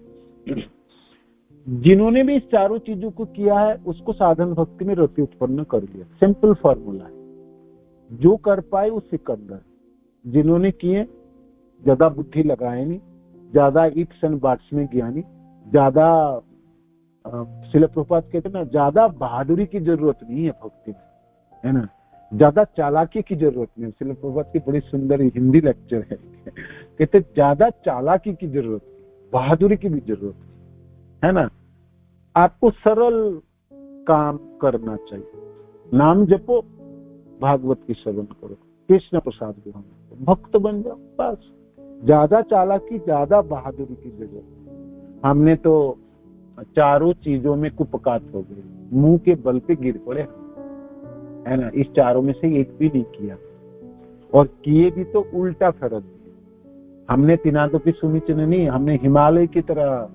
जिन्होंने भी इस चारों चीजों को किया है उसको साधन भक्ति में रति उत्पन्न कर लिया। सिंपल फॉर्मूला है, जो कर पाए वो सिकंदर। जिन्होंने किए, ज्यादा बुद्धि लगाए नहीं, ज्यादा इट्स एंड बाट्स में गया नहीं, ज्यादा श्रील प्रभुपाद कहते ना, ज्यादा बहादुरी की जरूरत नहीं है भक्ति में, है ना, ज्यादा चालाकी की जरूरत नहीं। श्रील प्रभुपाद की बड़ी सुंदर हिंदी लेक्चर है, कहते ज्यादा चालाकी की जरूरत, बहादुरी की भी जरूरत, है ना। आपको सरल काम करना चाहिए। नाम जपो, भागवत की श्रवण करो, कृष्ण प्रसाद ग्रहण, भक्त बन जाओ, बस। ज्यादा चालाकी, ज्यादा बहादुरी की जरूरत। हमने तो चारों चीजों में कुपकात हो गए, मुंह के बल पे गिर पड़े, है ना। इस चारों में से एक भी नहीं किया, और किए भी तो उल्टा फरक दिए। हमने तिनादपि सुनिचन नहीं, हमने हिमालय की तरह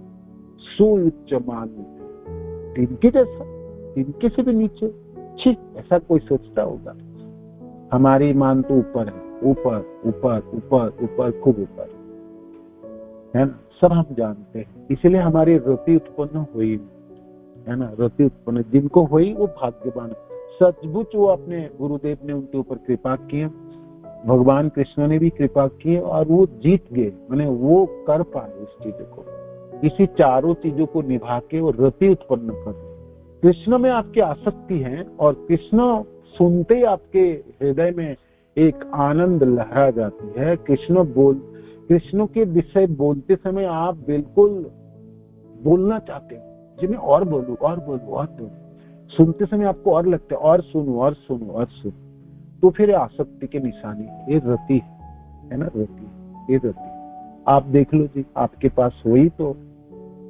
सुउच्च मान, तिनके जैसा, तिनके से भी नीचे, छी, ऐसा कोई सोचता होगा? हमारी मान तो ऊपर है, ऊपर ऊपर ऊपर ऊपर, खूब ऊपर है ना, सब हम जानते हैं। इसलिए हमारी रति उत्पन्न हुई है ना, रति उत्पन्न जिनको हुई वो भाग्यवान। सचमुच वो अपने गुरुदेव ने उनके ऊपर कृपा की, भगवान कृष्ण ने भी कृपा की और वो जीत गए, माने वो कर पाए इस चीजों को, इसी चारों चीजों को निभा के वो रति उत्पन्न कर। कृष्ण में आपकी आसक्ति है और कृष्ण सुनते ही आपके हृदय में एक आनंद लहरा जाती है। कृष्ण के विषय बोलते समय आप बिल्कुल बोलना चाहते हैं जी, मैं और बोलूं और बोलूं और बोलूं, सुनते समय आपको और लगता है और सुनो और सुनो और सुनो। तो फिर आसक्ति के निशानी ये रति है ना, रति, ये रति आप देख लो जी, आपके पास हुई तो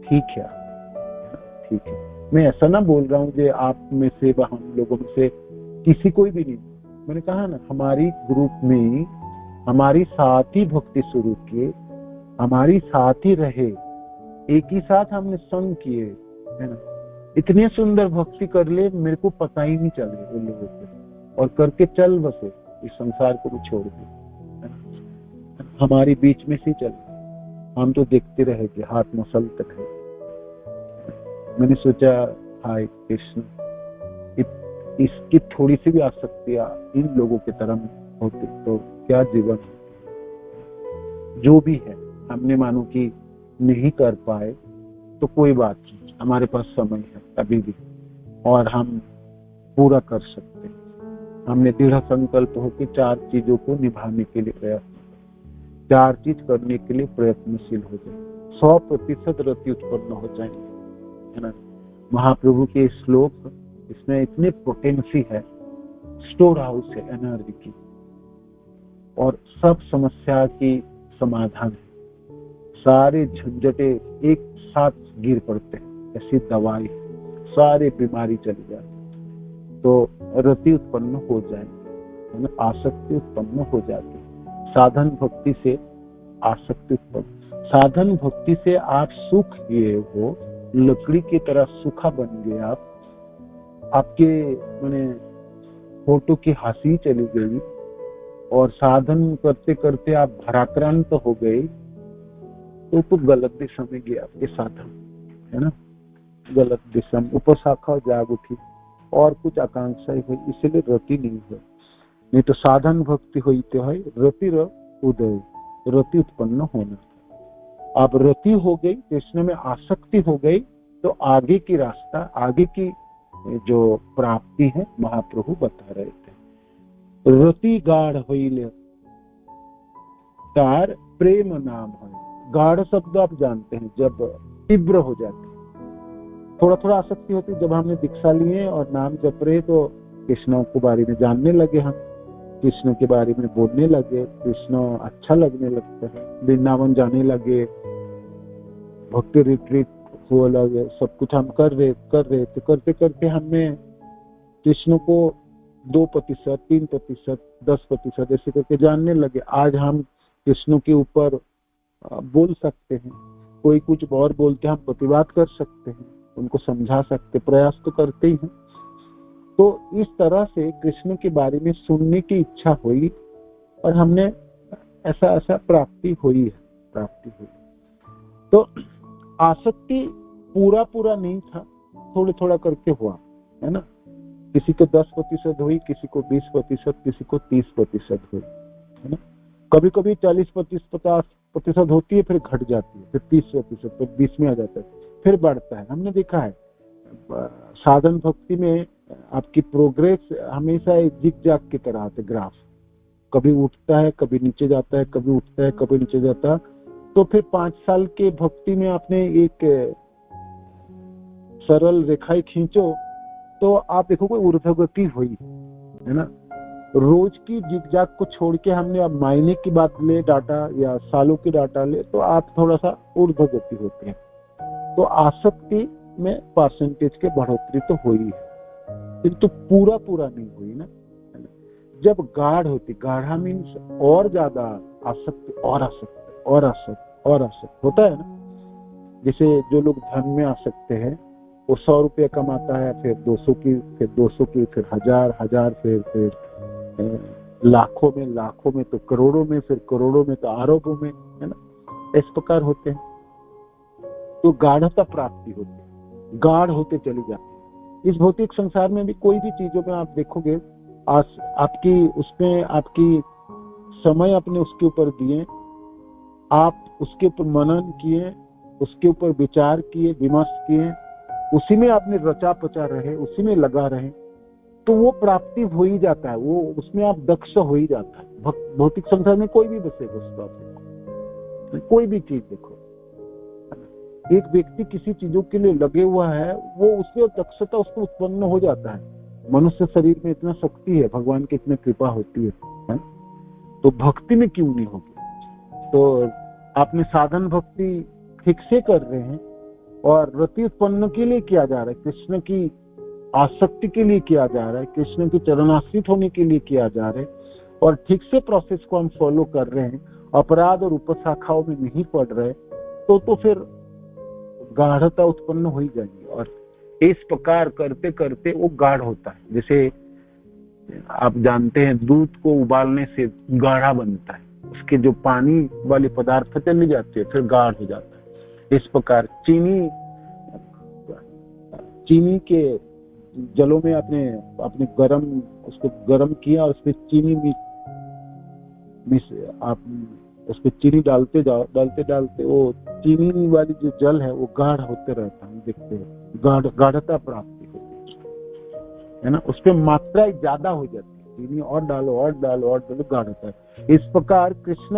ठीक है, ठीक है। मैं ऐसा ना बोल रहा हूँ कि आप में से व हम लोगों में से किसी कोई भी नहीं, मैंने कहा ना हमारी ग्रुप में हमारी साथ ही भक्ति शुरू किए, हमारी साथ ही रहे, एक ही साथ हमने संग किए है ना, इतने सुंदर भक्ति कर ले मेरे को पता ही नहीं चले उन लोगों से, और करके चल बसे इस संसार को भी छोड़ के, हमारी बीच में से चल, हम तो देखते रहेंगे हाथ मसल तक है। मैंने सोचा हाय कृष्ण, इसकी थोड़ी सी भी आसक्तियां इन लोगों की तरह होती तो क्या जीवन, जो भी है हमने मानो कि नहीं कर पाए तो कोई बात नहीं, हमारे पास समय है अभी भी और हम पूरा कर सकते हैं। हमने दृढ़ संकल्प हो कि 4 चीजों को निभाने के लिए प्रयत्न, 4 चीज करने के लिए प्रयत्नशील हो जाए, 100% रति उत्पन्न हो जाएंगे है ना। महाप्रभु के श्लोक, इसमें इतने पोटेंसी है, स्टोर हाउस है एनर्जी की, और सब समस्या की समाधान है, सारे झंझटे एक साथ गिर पड़ते हैं, ऐसी दवाई, सारे बीमारी चली जाती, तो रति उत्पन्न हो जाएगी, आसक्ति उत्पन्न हो जाती। साधन भक्ति से आसक्ति उत्पन्न, साधन भक्ति से आप सुख लिए हो, लकड़ी की तरह सूखा बन गए आप, आपके मैंने फोटो की हंसी चली गई और साधन करते करते आप भराक्रांत हो गए, तो गलत दिशा में गया आपके साधन है ना, गलत दिशा में उपशाखा जाग उठी और कुछ आकांक्षा हुई, इसलिए रति नहीं हुई। नहीं तो साधन भक्ति हुई तो है रति उदय, रति उत्पन्न होना। अब रति हो गई, कृष्ण में आसक्ति हो गई, तो आगे की रास्ता, आगे की जो प्राप्ति है महाप्रभु बता रहे थे। रति गाढ़ होइले तार प्रेम नाम है। गाढ़ शब्द आप जानते हैं, जब तीव्र हो जाती, थोड़ा थोड़ा आसक्ति होती, जब हमने दीक्षा लिए और नाम जप रहे तो कृष्ण के बारे में जानने लगे, हम कृष्ण के बारे में बोलने लगे, कृष्ण अच्छा लगने लगता है, वृंदावन जाने लगे, भक्ति रिट्रीट हो लगे, सब कुछ हम कर रहे तो करते करते हमने कृष्ण को 2%, 3%, 10% ऐसे करके जानने लगे। आज हम कृष्ण के ऊपर बोल सकते हैं, कोई कुछ और बोलते हम प्रतिवाद कर सकते हैं, उनको समझा सकते, प्रयास तो करते ही हैं। तो इस तरह से कृष्ण के बारे में सुनने की इच्छा हुई और हमने ऐसा प्राप्ति हुई। तो आसक्ति पूरा नहीं था, थोड़ा करके हुआ है ना, किसी को 10% हुई, किसी को 20%, किसी को 30% हुई है ना, कभी कभी 40-50% होती है, फिर घट जाती है, फिर 30%, फिर 20 में आ जाता है, फिर बढ़ता है। हमने देखा है साधन भक्ति में आपकी प्रोग्रेस हमेशा एक जिग-जैग की तरह आते, ग्राफ कभी उठता है, कभी नीचे जाता है, कभी उठता है, कभी नीचे जाता है। तो फिर 5 साल के भक्ति में आपने एक सरल रेखाएं खींचो तो आप देखो कोई ऊर्ध्वगति हुई है ना। रोज की जिग-जैग को छोड़ के हमने अब महीने की बात ले डाटा या सालों की डाटा ले तो आप थोड़ा सा ऊर्ध्वगति होते हैं। तो आसक्ति में परसेंटेज के बढ़ोतरी तो हुई है, किंतु पूरा नहीं हुई ना। जब गाढ़ होती, गाढ़ा मीन्स और ज्यादा आसक्ति और आसक्त और आसक्त होता है ना। जैसे जो लोग धन में आसक्त हैं, वो 100 रुपये कमाता है, फिर 200 की, फिर 200 की, फिर 1000, फिर लाखों में, तो करोड़ों में, फिर करोड़ों में, तो अरबों में, है ना। इस प्रकार होते हैं, तो गाढ़ता प्राप्ति होती है, गाढ़ होते चली जाती है। इस भौतिक संसार में भी कोई भी चीजों में आप देखोगे, आपकी उसमें आपकी समय अपने उसके ऊपर दिए, आप उसके ऊपर मनन किए, उसके ऊपर विचार किए, विमर्श किए, उसी में आपने रचा पचा रहे, उसी में लगा रहे, तो वो प्राप्ति हो ही जाता है, वो उसमें आप दक्ष हो ही जाता है। भौतिक संसार में कोई भी बसेगा, उस बात कोई भी चीज देखो, एक व्यक्ति किसी चीजों के लिए लगे हुआ है, वो उसमें दक्षता उसको उत्पन्न हो जाता है। मनुष्य शरीर में इतना शक्ति है, भगवान की इतनी कृपा होती है? तो भक्ति में क्यों नहीं होगी? तो आपने साधन भक्ति ठीक से कर रहे हैं, और रति उत्पन्न के लिए किया जा रहा है, कृष्ण की आसक्ति के लिए किया जा रहा है, कृष्ण की चरणाश्रित होने के लिए किया जा रहा है, और ठीक से प्रोसेस को हम फॉलो कर रहे हैं, अपराध और उपशाखाओं में नहीं पड़ रहे, तो फिर गाढ़ता उत्पन्न हो ही जाएगी। और इस प्रकार करते करते वो गाढ़ होता है। जैसे आप जानते हैं, दूध को उबालने से गाढ़ा बनता है, उसके जो पानी वाले पदार्थ चले जाते हैं, फिर गाढ़ हो जाता है। इस प्रकार चीनी के जलों में अपने गरम, उसको गरम किया, और उसमें चीनी आप उसको चीनी डालते जाओ, डालते वो चीनी वाली जो जल है वो गाढ़ होते रहता है, देखते हैं गाढ़ता प्राप्ति होती है ना, उस पर मात्रा ज्यादा हो जाती है, चीनी और डालो गाढ़ होता है। इस प्रकार कृष्ण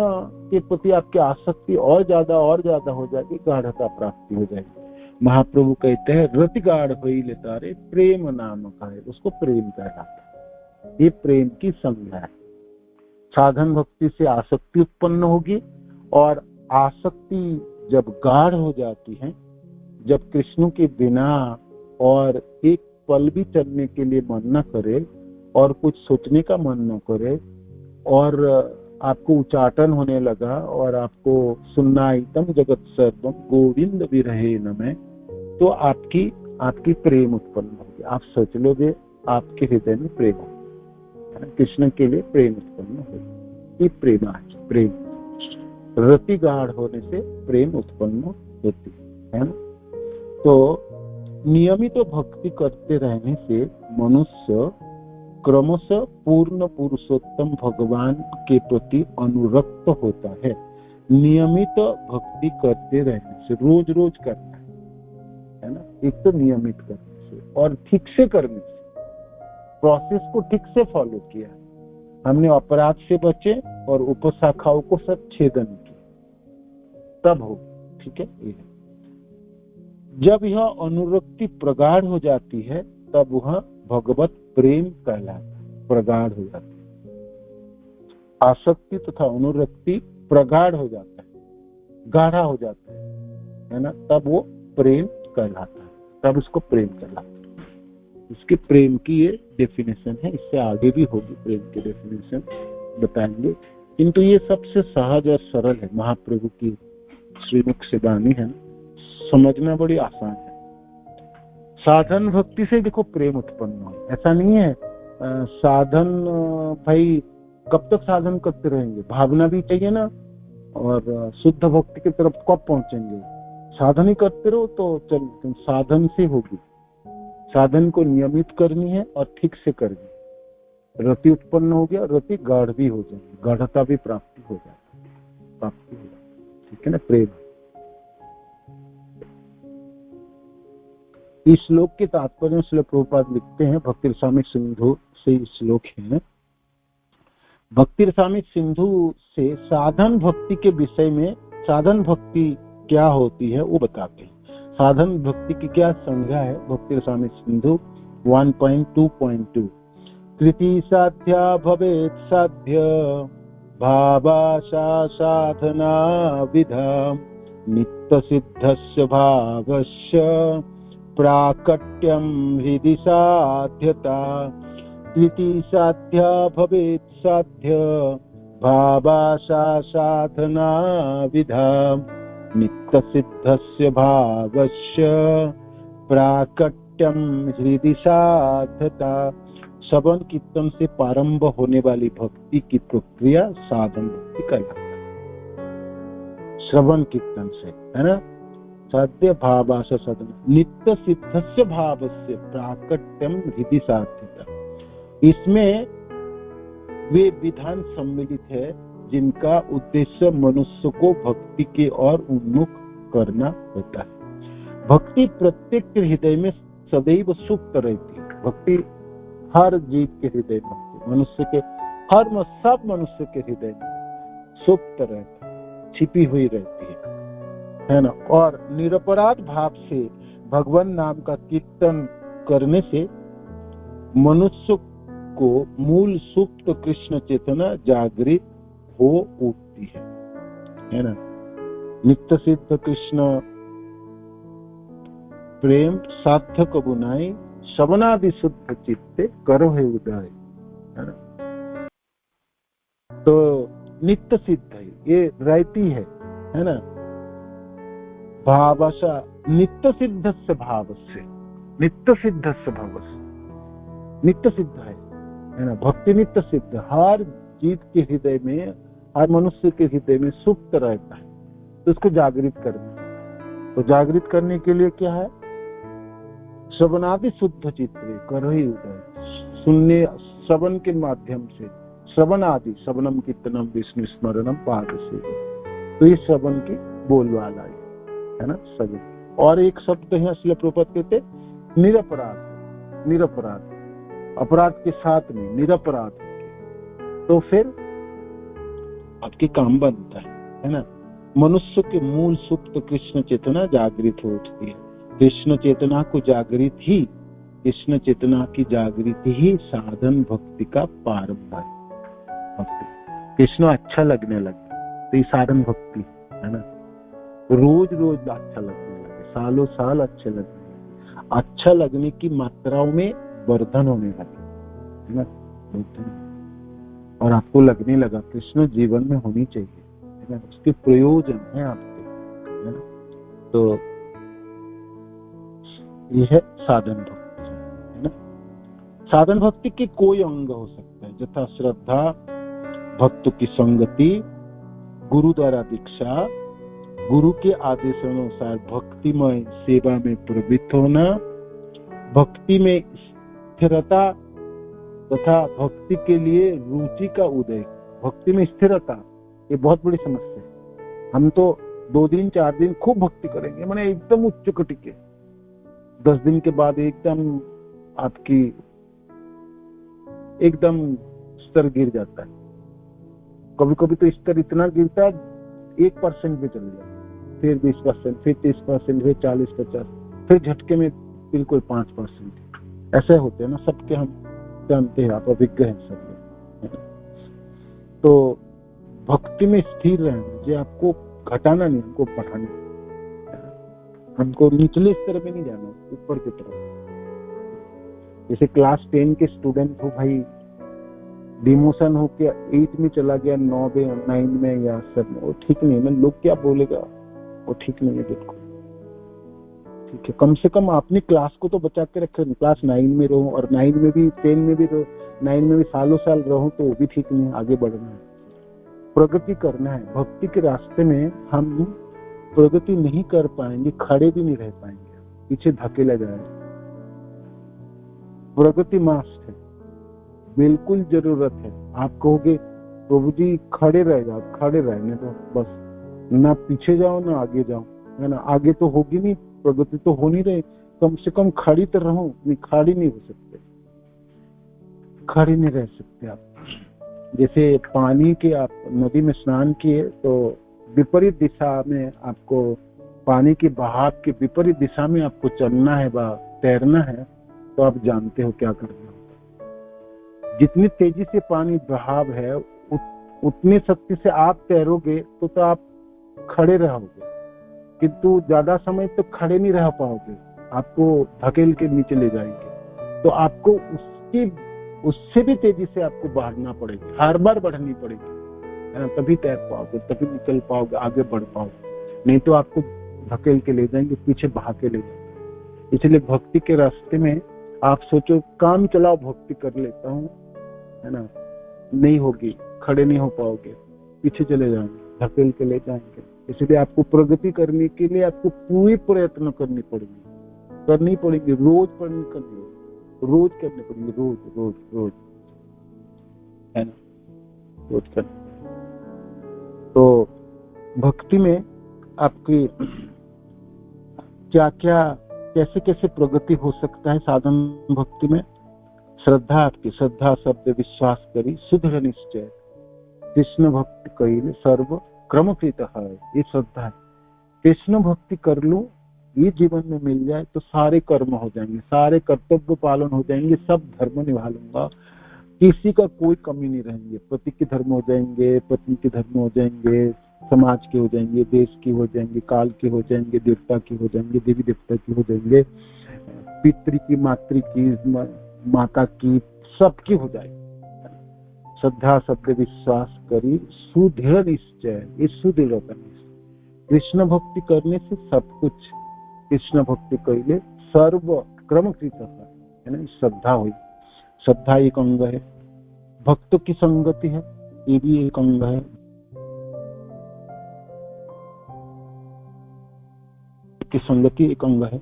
के प्रति आपकी आसक्ति और ज्यादा हो जाएगी, गाढ़ता प्राप्ति हो जाएगी। महाप्रभु कहते हैं, रति गाढ़ भई ले तारे प्रेम नाम का है, उसको प्रेम कहलाता है। ये प्रेम की संज्ञा है। साधन भक्ति से आसक्ति उत्पन्न होगी, और आसक्ति जब गाढ़ हो जाती है, जब कृष्ण के बिना और एक पल भी चलने के लिए मन न करे, और कुछ सोचने का मन न करे, और आपको उच्चाटन होने लगा, और आपको सुन्नाइतम जगत सर्वम गोविंद विरहे नमः, तो आपकी प्रेम उत्पन्न होगी। आप सोच लोगे, आपके हृदय में प्रेम होगा, कृष्ण के लिए प्रेम उत्पन्न होगी। ये प्रेम रति गाढ़ होने से प्रेम उत्पन्न होती है ना। तो नियमित भक्ति करते रहने से मनुष्य क्रमशः पूर्ण पुरुषोत्तम भगवान के प्रति अनुरक्त होता है। नियमित भक्ति करते रहने से, रोज करना है ना, एक तो नियमित करने से, और ठीक से करने से, प्रोसेस को ठीक से फॉलो किया, हमने अपराध से बचे और उपशाखाओं को सब छेदन किया, तब हो, ठीक है। जब यह अनुरक्ति प्रगाढ़ हो जाती है, तब वह भगवत प्रेम कहलाता है, प्रगाढ़ हो जाती है। आसक्ति तथा अनुरक्ति प्रगाढ़ हो जाता है, गाढ़ा हो जाता है ना, तब वो प्रेम कहलाता है, तब उसको प्रेम कहलाता है। इसके प्रेम की ये डेफिनेशन है, इससे आगे भी होगी प्रेम की डेफिनेशन बताएंगे, किंतु ये सबसे सहज और सरल है। महाप्रभु की श्रीमुख से वाणी है, समझना बड़ी आसान है। साधन भक्ति से देखो प्रेम उत्पन्न हो, ऐसा नहीं है साधन भाई कब तक साधन करते रहेंगे, भावना भी चाहिए ना, और शुद्ध भक्ति की तरफ कब पहुंचेंगे। साधन ही करते रहो तो चल, साधन से होगी। साधन को नियमित करनी है और ठीक से करनी, रति उत्पन्न हो गया, रति गाढ़ भी हो जाएगी, गाढ़ता भी प्राप्ति हो जाती, ठीक है ना। प्रेम इस श्लोक के तात्पर्य श्रील प्रभुपाद लिखते हैं, भक्ति रसामृत सिंधु से श्लोक है। भक्ति रसामृत सिंधु से साधन भक्ति के विषय में, साधन भक्ति क्या होती है वो बताते हैं। साधन भक्ति की क्या संज्ञा है, भक्ति रसामृत सिंधु 1.2.2। कृति साध्या भवेत् साध्य भावाशा साधना विधा नित्य सिद्धस्य भावस्य प्राकट्यम हृदि साध्यता। कृति साध्या भवेत् साध्य भावाशा साधना विधा नित्य सिद्धस्य भावस्य प्राकट्यम हृदि साधता। श्रवण कीर्तन से प्रारंभ होने वाली भक्ति की प्रक्रिया साधन भक्ति कहलाता है। श्रवण कीर्तन से, है ना, साध्य भावास साधन नित्य सिद्धस्य भावस्य प्राकट्यम हृदि साधता। इसमें वे विधान सम्मिलित है जिनका उद्देश्य मनुष्य को भक्ति के ओर उन्मुख करना होता है। भक्ति प्रत्येक के हृदय में सदैव सुप्त रहती है। भक्ति हर जीव के हृदय में, मनुष्य के सब मनुष्य के हृदय में सुप्त रहती है, छिपी हुई रहती है ना। और निरपराध भाव से भगवान नाम का कीर्तन करने से मनुष्य को मूल सुप्त कृष्ण चेतना जागृत हो उठती है ना। नित्य सिद्ध कृष्ण प्रेम सार्थक बुनाई श्रवणादि शुद्ध चित्ते करो है उदय, है ना। तो नित्य सिद्ध है, ये रहती है ना। भावसा नित्य सिद्ध से भाव से, नित्य सिद्ध से भाव से, नित्य सिद्ध है ना। भक्ति नित्य सिद्ध हर जीव के हृदय में, हर मनुष्य के हृदय में सुप्त रहता है, तो उसको जागृत करना। तो जागृत करने के लिए क्या है? श्रवणादि शुद्ध चित्ते करो ही उदय। सुनने श्रवण के माध्यम से, श्रवण आदि श्रवणम कीर्तनम विष्णु स्मरणम पाद से, तो ये श्रवण की बोलवाला है ना श्रवण। और एक शब्द है श्रील प्रभुपाद कहते निरपराध, निरपराध अपराध के साथ में निरपराध, तो फिर आपके काम बनता है ना। मनुष्य के मूल सुप्त कृष्ण चेतना जागृत हो उठती है। कृष्ण चेतना को जागृत ही, कृष्ण चेतना की जागृति ही साधन भक्ति का प्रारंभ है। भक्ति कृष्ण अच्छा लगने लगे तो ये साधन भक्ति है ना। रोज रोज अच्छा लगने लगे, सालों साल अच्छे लगने, अच्छा लगने की मात्राओं में वर्धन होने लगे, है ना। और आपको लगने लगा कृष्ण जीवन में होनी चाहिए, है ना, उसके प्रयोजन है आपके, है ना। तो यह साधन भक्ति है ना। साधन भक्ति के कोई अंग हो सकता है, जथा श्रद्धा, भक्त की संगति, गुरु द्वारा दीक्षा, गुरु के आदेशानुसार भक्तिमय सेवा में प्रवृत्त होना, भक्ति में स्थिरता तथा भक्ति के लिए रुचि का उदय। भक्ति में स्थिरता ये बहुत बड़ी समस्या है। हम तो 2 दिन 4 दिन खूब भक्ति करेंगे, माने एकदम उच्च कोटि के, 10 दिन के बाद एकदम आपकी एकदम स्तर गिर जाता है। कभी कभी तो स्तर इतना गिरता है 1% भी चल जाता है, फिर 20%, फिर 30%, फिर 40-50, फिर झटके में बिल्कुल 5%। ऐसे होते हैं ना सबके, हम जानते हैं, आप अभिज्ञ हैं सब, है ना। तो भक्ति में स्थिर रहना, जो आपको घटाना नहीं, हमको बढ़ाना, हमको निचले स्तर में नहीं जाना, ऊपर की तरफ। जैसे क्लास 10 के स्टूडेंट हो भाई, डिमोशन हो के 8 में चला गया, 9 में या 7 में, वो ठीक नहीं है। लोग क्या बोलेगा, वो ठीक नहीं है बिल्कुल। ठीक है, कम से कम अपनी क्लास को तो बचा के रखे। क्लास 9 में रहो, और 9 में भी 10 में भी रहो, 9 में भी सालों साल रहो, तो वो भी ठीक नहीं है। आगे बढ़ना है, प्रगति करना है। भक्ति के रास्ते में हम प्रगति नहीं कर पाएंगे, खड़े भी नहीं रह पाएंगे, पीछे धकेला जाएगा। प्रगति मास्ट है, बिल्कुल जरूरत है। आप कहोगे प्रभु जी खड़े रह जाओ, खड़े रहने दो बस, ना पीछे जाओ ना आगे जाओ, है ना। आगे तो होगी नहीं, प्रगति तो हो नहीं रही, कम से कम खड़ी तो रहो। नहीं, खड़ी नहीं हो सकते, खड़ी नहीं रह सकते आप। जैसे पानी के, आप नदी में स्नान किए तो विपरीत दिशा में आपको, पानी के बहाव के विपरीत दिशा में आपको चलना है व तैरना है, तो आप जानते हो क्या करना होता है। जितनी तेजी से पानी बहाव है, उतनी शक्ति से आप तैरोगे तो आप खड़े रहोगे, किंतु ज्यादा समय तो खड़े नहीं रह पाओगे, आपको धकेल के नीचे ले जाएंगे। तो आपको उससे भी तेजी से आपको बढ़ना पड़ेगी, हर बार बढ़नी पड़ेगी। है ना, तभी तैर पाओगे, तभी निकल पाओगे, आगे बढ़ पाओगे। नहीं तो आपको धकेल के ले जाएंगे, पीछे बहा के ले जाएंगे। इसलिए भक्ति के रास्ते में आप सोचो काम चलाओ, भक्ति कर लेता हूँ, है ना, नहीं होगी, खड़े नहीं हो पाओगे, पीछे चले जाएंगे, धकेल के ले जाएंगे। इसलिए आपको प्रगति करने के लिए आपको पूरी प्रयत्न करनी पड़ेगी, रोज करनी पड़ेगी, रोज, है ना, रोज करनी। तो भक्ति में आपकी क्या क्या, कैसे कैसे प्रगति हो सकता है साधन भक्ति में। श्रद्धा, आपकी श्रद्धा शब्द विश्वास करी सुदृढ़ निश्चय, कृष्ण भक्ति कइले सर्व क्रमकृत है। ये श्रद्धा है, कृष्ण भक्ति कर लूं, ये जीवन में मिल जाए तो सारे कर्म हो जाएंगे, सारे कर्तव्य पालन हो जाएंगे, सब धर्म निभा लूंगा, किसी का कोई कमी नहीं रहेंगे। पति के धर्म हो जाएंगे, पत्नी के धर्म हो जाएंगे, समाज के हो जाएंगे, देश की हो जाएंगे, काल के हो जाएंगे, देवता की हो जाएंगे, देवी देवता की हो जाएंगे, पितृ की, मातृ की, माता की, सबकी हो जाएगी। श्रद्धा शब्द विश्वास करी सुदृढ़ निश्चय, ये सुदृढ़ कृष्ण भक्ति करने से सब कुछ, कृष्ण भक्ति कइले सर्व क्रमकृत है ना, श्रद्धा हुई। श्रद्धा एक अंग है, भक्तों की संगति है, ये भी एक अंग है। की संगति एक अंग है,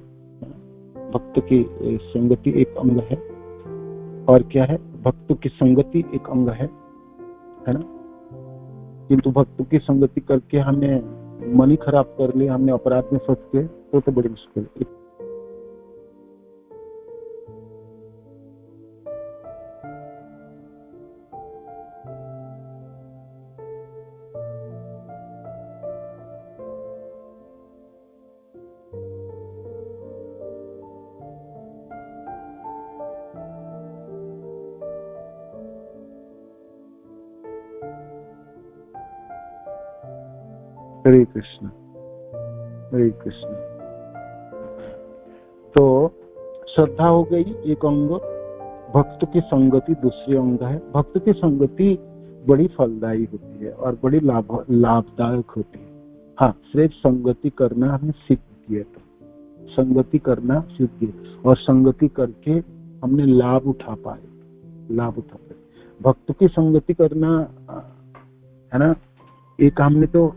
भक्त की संगति एक अंग है। और क्या है, भक्तों की संगति एक अंग है ना। किंतु भक्तों की संगति करके हमने मन ही खराब कर लिया, हमने अपराध में फंस गए, तो बड़ी मुश्किल है। हरे कृष्ण, हरे कृष्ण। तो श्रद्धा हो गई एक अंग, भक्त की संगति दूसरी अंग है। भक्त की संगति बड़ी फलदायी होती है और बड़ी लाभदायक होती है। हाँ, सिर्फ संगति करना हमने सीख किया, तो संगति करना सीख किया और संगति करके हमने लाभ उठा पाए। भक्त की संगति करना है ना, एक हमने तो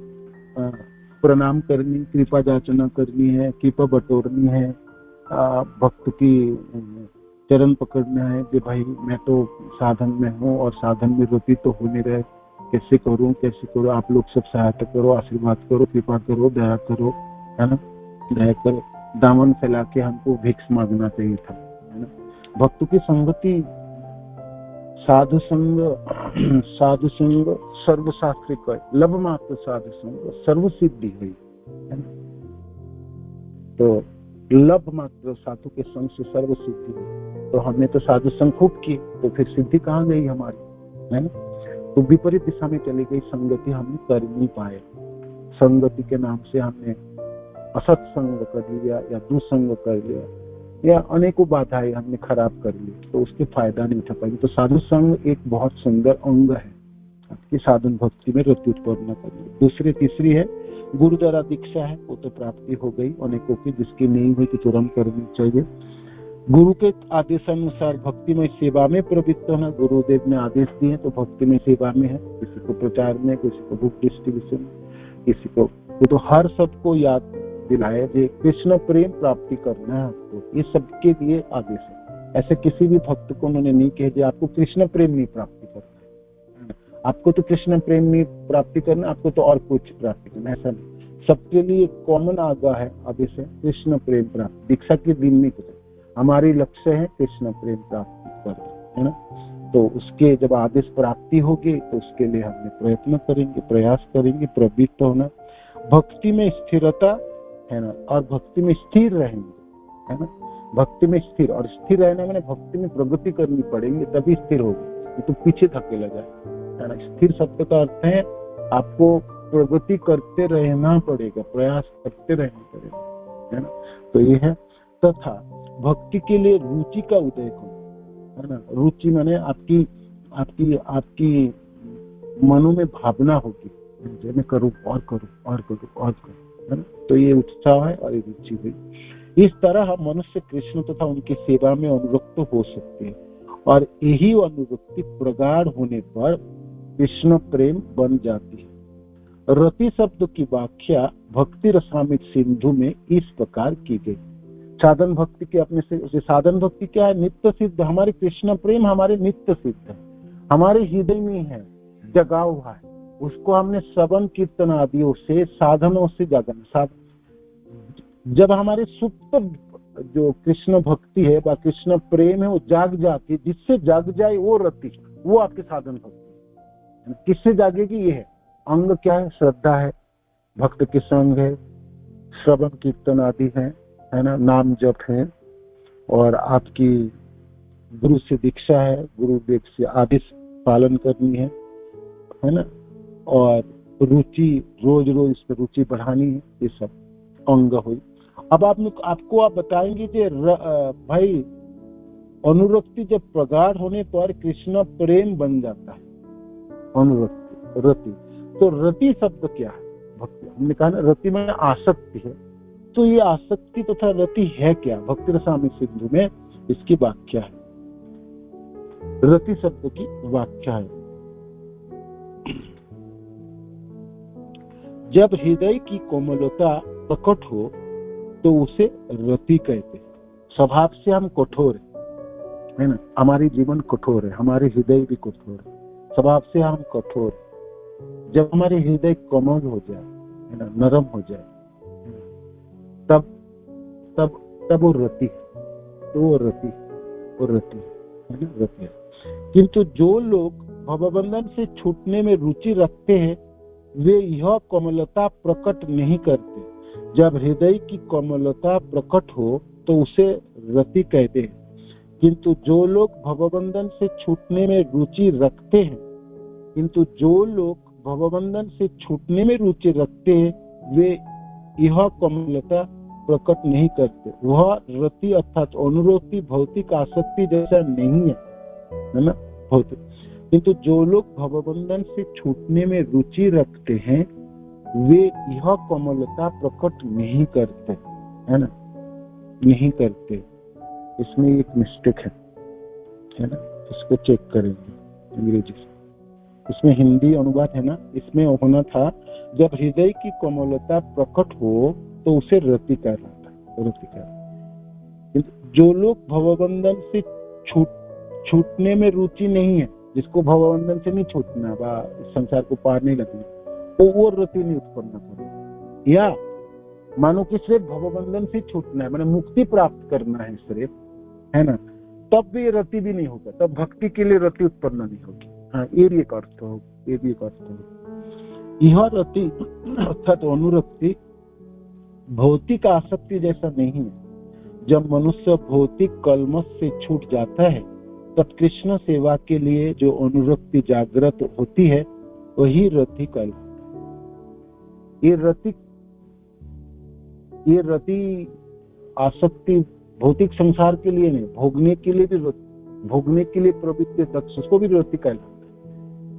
प्रणाम करनी, कृपा जाचना करनी है, कृपा बटोरनी है, भक्त की चरण पकड़ना है कि भाई मैं तो साधन में हूँ और साधन में गति तो हो नहीं रहे, कैसे करूँ, आप लोग सब सहायता करो, आशीर्वाद करो, कृपा करो, दया करो, है ना, दया करो। दामन फैला के हमको भिक्ष मांगना चाहिए था, है ना। भक्तों की संगति, साधु संग सर्वशास्त्रिक लभ मात्र साधु संग सर्व सिद्धि हुई, है ना। तो लभ मात्र साधु के संग से सर्व सिद्धि हुई। तो हमने तो साधु संग खूब की, तो फिर सिद्धि कहाँ गई हमारी, है ना। तो विपरीत दिशा में चली गई, संगति हमने कर नहीं पाए। संगति के नाम से हमने असत्संग कर लिया या दुसंग कर लिया या अनेकों बाधाएं हमने खराब कर ली, तो उसके फायदा नहीं उठा पाएंगे। तो साधु संग एक बहुत सुंदर अंग है आपकी साधन भक्ति में रति उत्पन्न करनी। दूसरी तीसरी है गुरु द्वारा दीक्षा है, वो तो प्राप्ति हो गई अनेकों की, जिसकी नहीं हुई तो तुरंत करनी चाहिए। गुरु के आदेशानुसार भक्ति में सेवा में प्रवृत्त होना, गुरुदेव ने आदेश दिए तो भक्ति में सेवा में है, किसी को प्रचार में, किसी को बुक डिस्ट्रीब्यूशन, किसी को तो हर सबको याद दिलाया कि कृष्ण प्रेम प्राप्ति करना है आपको, ये सबके लिए आदेश है। ऐसे किसी भी भक्त को उन्होंने नहीं कह दिया आपको कृष्ण प्रेम नहीं प्राप्ति करना है, आपको तो कृष्ण प्रेम नहीं प्राप्ति करना, आपको तो और कुछ प्राप्ति करना, ऐसा नहीं। सबके लिए कॉमन आज्ञा है, आदेश है कृष्ण प्रेम प्राप्ति। दीक्षा के दिन नहीं कुछ, हमारी लक्ष्य है कृष्ण प्रेम प्राप्ति करना, है ना। तो उसके जब आदेश प्राप्ति होगी तो उसके लिए हमने प्रयत्न करेंगे, प्रयास करेंगे, प्रवृत्त होना, भक्ति में स्थिरता, है ना, और भक्ति में स्थिर रहेंगे, है ना। भक्ति में स्थिर, और स्थिर रहना मैंने भक्ति में प्रगति करनी पड़ेगी, तभी स्थिर होगी, तो पीछे धकेला जाए, है ना। स्थिर शब्द का अर्थ है आपको प्रगति करते रहना पड़ेगा, प्रयास करते रहना पड़ेगा, है ना। तो ये है। तथा भक्ति के लिए रुचि का उदय हो, है ना। रुचि माने आपकी आपकी आपकी मनो में भावना होगी, जो मैं करूं और करूं और करूं और करूं, है ना। तो ये उत्साह है और ये रुचि हुई। इस तरह मनुष्य कृष्ण तथा उनकी सेवा में अनुरक्त हो सकते हैं, और यही अनुरक्ति प्रगाढ़ होने पर कृष्ण प्रेम बन जाती है। रति शब्द की व्याख्या भक्ति रसामृत सिंधु में इस प्रकार की गई। साधन भक्ति के अपने से साधन भक्ति क्या है? नित्य सिद्ध। हमारे कृष्ण प्रेम हमारे नित्य सिद्ध है, हमारे हृदय में है, जगा हुआ है। उसको हमने श्रवण कीर्तन आदियों से, साधनों से जागना। जब हमारे सुप्त जो कृष्ण भक्ति है व कृष्ण प्रेम है वो जाग जाती है, जिससे जाग जाए वो रति, वो आपके साधन भक्ति। किससे जागेगी? ये है अंग। क्या है? श्रद्धा है, भक्त के संग है, श्रवण कीर्तन आदि है ना, नाम जप है, और आपकी गुरु से दीक्षा है, गुरु देव से आदेश पालन करनी है ना, और रुचि रोज रोज इस पर रुचि बढ़ानी है। ये सब अंग हुई। अब आपको आप बताएंगे कि भाई अनुरक्ति जब प्रगाढ़ होने पर कृष्ण प्रेम बन जाता है, अनुरक्ति रति। तो रति शब्द क्या है? भक्ति। हमने कहा ना रति में आसक्ति है, तो ये आसक्ति तथा रति है क्या? भक्ति रसामृत सिंधु में इसकी व्याख्या है। रति शब्द की व्याख्या है, जब हृदय की कोमलता प्रकट हो तो उसे रति कहते हैं। स्वभाव से हम कठोर है ना, हमारी जीवन कठोर है, हमारे हृदय भी कठोर है, स्वभाव से हम कठोर। जब हमारे हृदय कोमल हो जाए, है ना, नरम हो जाए, तब तब तब वो रति, तो वो रति है ना, रति है। किंतु जो लोग भवबंधन से छूटने में रुचि रखते हैं वे यह कोमलता प्रकट नहीं करते। जब हृदय की कोमलता प्रकट हो तो उसे रति कहते हैं। किंतु जो लोग भवबंधन से छूटने में रुचि रखते हैं, वे यह कोमलता प्रकट नहीं करते। वह रति अर्थात अनुरक्ति भौतिक आसक्ति जैसा नहीं है ना, भौतिक। किंतु जो लोग भवबंधन से छूटने में रुचि रखते हैं वे यह कोमलता प्रकट नहीं करते, है ना, नहीं करते। इसमें एक मिस्टेक है ना, इसको चेक करेंगे अंग्रेजी से। इसमें हिंदी अनुवाद है ना, इसमें होना था जब हृदय की कोमलता प्रकट हो तो उसे रति कहलाता है, रति कहलाता। जो लोग भवबंधन से छूटने में रुचि नहीं है, जिसको भवबंधन से नहीं छूटना, संसार को पार नहीं लगना, तो वो रति नहीं उत्पन्न करेगा। या मानो कि सिर्फ भवबंधन से छूटना है, मैंने मुक्ति प्राप्त करना है सिर्फ, है ना, तब भी रति भी नहीं होगा, तब भक्ति के लिए रति उत्पन्न नहीं होगी। हाँ, ये भी एक अर्थ हो, ये भी एक अर्थ हो। यह रति अर्थात अनुरक्ति भौतिक आसक्ति जैसा नहीं है। जब मनुष्य भौतिक कलमश से छूट जाता है तब कृष्ण सेवा के लिए जो अनुरक्ति जागृत होती है वही रति कहलाता है। ये रति आसक्ति भौतिक संसार के लिए नहीं, भोगने के लिए भी, भोगने के लिए प्रवृत्ति दक्ष, उसको भी रति कहलाता है।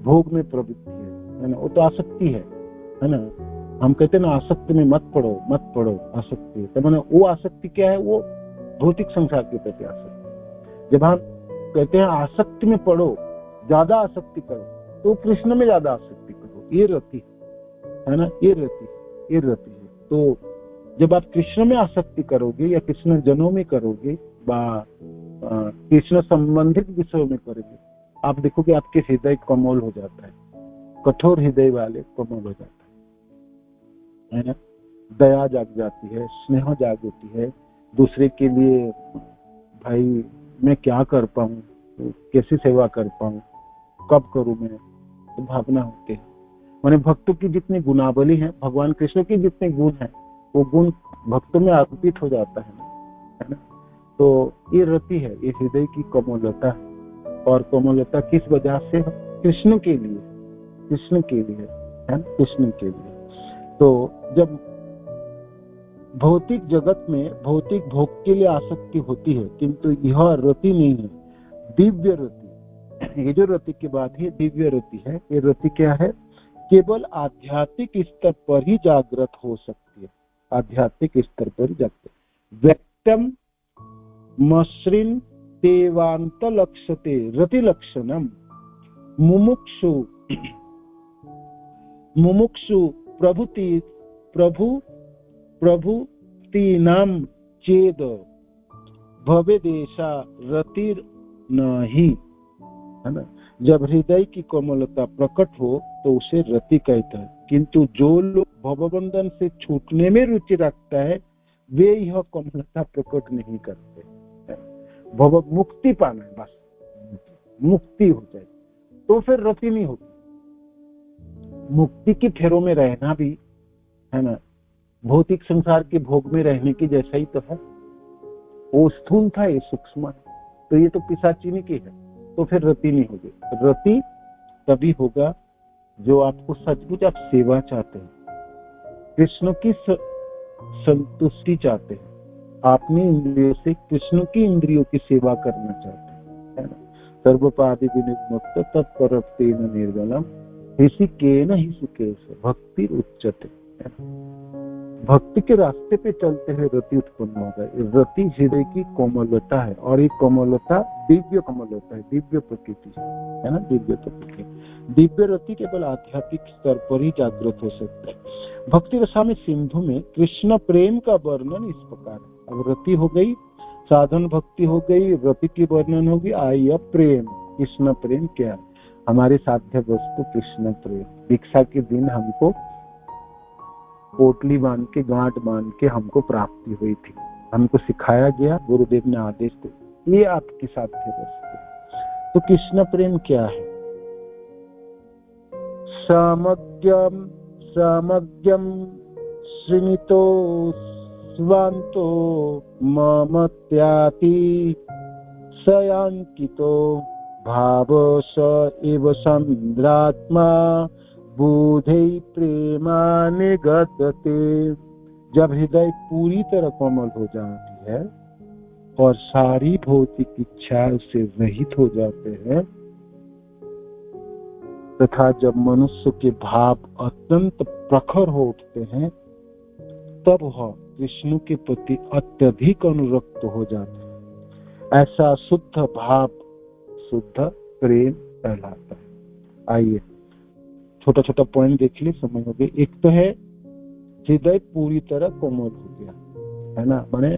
भोग में प्रवृत्ति है ना, वो तो आसक्ति है ना। हम कहते हैं ना आसक्ति में मत पड़ो, आसक्ति है। तो मैंने वो आसक्ति क्या है? वो भौतिक संसार के प्रति आसक्ति। जब हम कहते हैं आसक्ति में पड़ो, ज्यादा आसक्ति करो, तो कृष्ण में ज्यादा आसक्ति करो, ये रति है ना, ये रति है। तो जब आप कृष्ण में आसक्ति करोगे या कृष्ण जनों में करोगे, कृष्ण संबंधित विषयों में करोगे, आप देखोगे आपके हृदय कोमल हो जाता है, कठोर हृदय वाले कोमल हो जाता है ना, दया जाग जाती है, स्नेह जाग होती है, दूसरे के लिए भाई मैं क्या कर पाऊं, कैसी सेवा कर पाऊं, कब करूं मैं, तो भावना होती है। माने भक्तों की जितनी गुणावली है, भगवान कृष्ण की जितने गुण है, वो गुण भक्तों में अर्पित हो जाता है ना। तो ये रति है, ये हृदय की कोमलता है। और कोमलता किस वजह से? कृष्ण के लिए है, कृष्ण के लिए। तो जब भौतिक जगत में भौतिक भोग के लिए आसक्ति होती है, किंतु यह रति नहीं है, दिव्य रति, ये जो रति की बात है दिव्य रति है। ये रति क्या है? केवल आध्यात्मिक स्तर पर ही जागृत हो सकती है, आध्यात्मिक स्तर पर ही जागृत। व्यक्तम मसृन तेवांत लक्ष्यते रति लक्षणम मुमुक्षु प्रभुतीनां चेद भवेदेशा रतिर नहीं, है ना। जब हृदय की कोमलता प्रकट हो तो उसे रति कहता है, किंतु जो लोग भवबंधन से छूटने में रुचि रखता है वे यह कोमलता प्रकट नहीं करते। भव मुक्ति पाना है, बस मुक्ति हो जाए तो फिर रति नहीं होती। मुक्ति के फेरों में रहना भी, है ना, भौतिक संसार के भोग में रहने की जैसा ही तो है। वो स्थूल था, ये सूक्ष्म है, तो ये तो पिशाचिनी की है, तो फिर रति नहीं होगी। रति तभी होगा जो आपको सचमुच आप सेवा चाहते हैं, कृष्ण की संतुष्टि चाहते हैं, अपनी इंद्रियों से कृष्ण की इंद्रियों की सेवा करना चाहते हैं, है ना। सर्वपादि विनिर्मुक्त तत्परत्वेन निर्मलम ऋषिकेन हि सुकेश भक्ति उच्चते। भक्ति के रास्ते पे चलते हुए रति उत्पन्न होगा। रति हृदय की कोमलता है, और ये कोमलता दिव्य कोमलता है, दिव्य प्रकृति है ना, दिव्य प्रकृति। दिव्य रति केवल आध्यात्मिक स्तर पर ही जागृत हो सकता है। भक्ति रसामृत सिंधु में कृष्ण प्रेम का वर्णन इस प्रकार है। अब रति हो गई, साधन भक्ति हो गई, रति की वर्णन होगी। आई अब प्रेम, कृष्ण प्रेम क्या है? हमारे साध्य वस्तु कृष्ण प्रेम। दीक्षा के दिन हमको पोटली बांध के, गांठ बांध के हमको प्राप्ति हुई थी, हमको सिखाया गया, गुरुदेव ने आदेश दिया, ये आपकी साध्य वस्तु। तो कृष्ण प्रेम क्या है? समज्ञम समज्ञम श्रीनितो स्वांतो ममत्याति सयांकितो भाव स एव संद्रात्मा बुधे प्रेमा निगतते। जब हृदय पूरी तरह कोमल हो जाती है और सारी भौतिक इच्छा से रहित हो जाते हैं, तथा जब मनुष्य के भाव अत्यंत प्रखर हो उठते हैं, तब वह विष्णु के प्रति अत्यधिक अनुरक्त हो जाते हैं। ऐसा शुद्ध भाव शुद्ध प्रेम कहलाता है। आइए छोटा छोटा पॉइंट देख लिए, समझोगे। एक तो है हृदय पूरी तरह कोमल हो गया, है ना, माने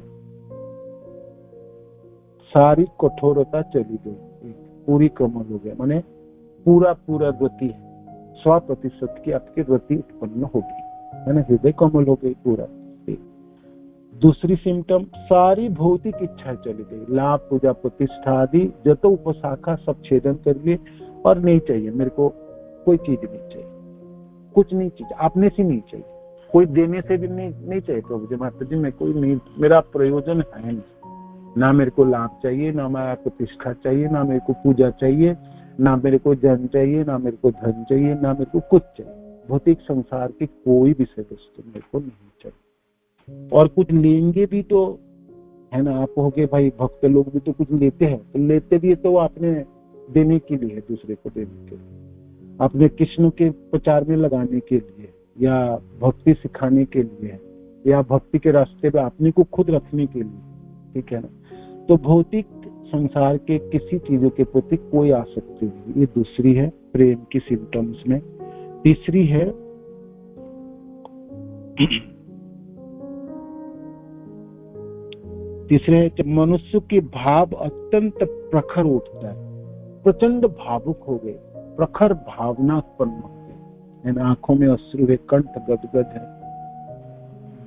सारी कठोरता चली गई, पूरी कोमल हो गया, माने पूरा रति है, 100% की आपकी रति उत्पन्न होगी, है ना, हृदय कोमल हो गई पूरा। दूसरी सिम्टम, सारी भौतिक इच्छा चली गई, लाभ पूजा प्रतिष्ठा आदि जतो उपशाखा सब छेदन कर लिए, और नहीं चाहिए मेरे को, कोई चीज नहीं चाहिए, कुछ नहीं चाहिए, अपने से नहीं चाहिए, कोई देने से भी नहीं चाहिए। प्रभु जी, माता जी, मैं कोई नहीं, मेरा प्रयोजन है नहीं, ना मेरे को लाभ चाहिए, ना मेरा प्रतिष्ठा चाहिए, ना मेरे को पूजा चाहिए, ना मेरे को जन चाहिए, ना मेरे को धन चाहिए, ना मेरे को कुछ चाहिए। भौतिक संसार की कोई विषय वस्तु मेरे को नहीं चाहिए। और कुछ लेंगे भी तो, है ना, आप कहोगे भाई भक्त लोग भी तो कुछ लेते हैं, तो लेते भी है तो आपने देने के लिए है, दूसरे को देने के लिए, अपने कृष्ण के प्रचार में लगाने के लिए, या भक्ति सिखाने के लिए, या भक्ति के रास्ते पे अपने को खुद रखने के लिए, ठीक है ना। तो भौतिक संसार के किसी चीजों के प्रति कोई आसक्ति नहीं। ये दूसरी है प्रेम की सिम्टम्स में। तीसरी है जब मनुष्य के भाव अत्यंत प्रखर उठता है, प्रचंड भावुक हो गए, प्रखर भावना उत्पन्न हो गई, इन आंखों में अश्रु है, कंठ गदगद है,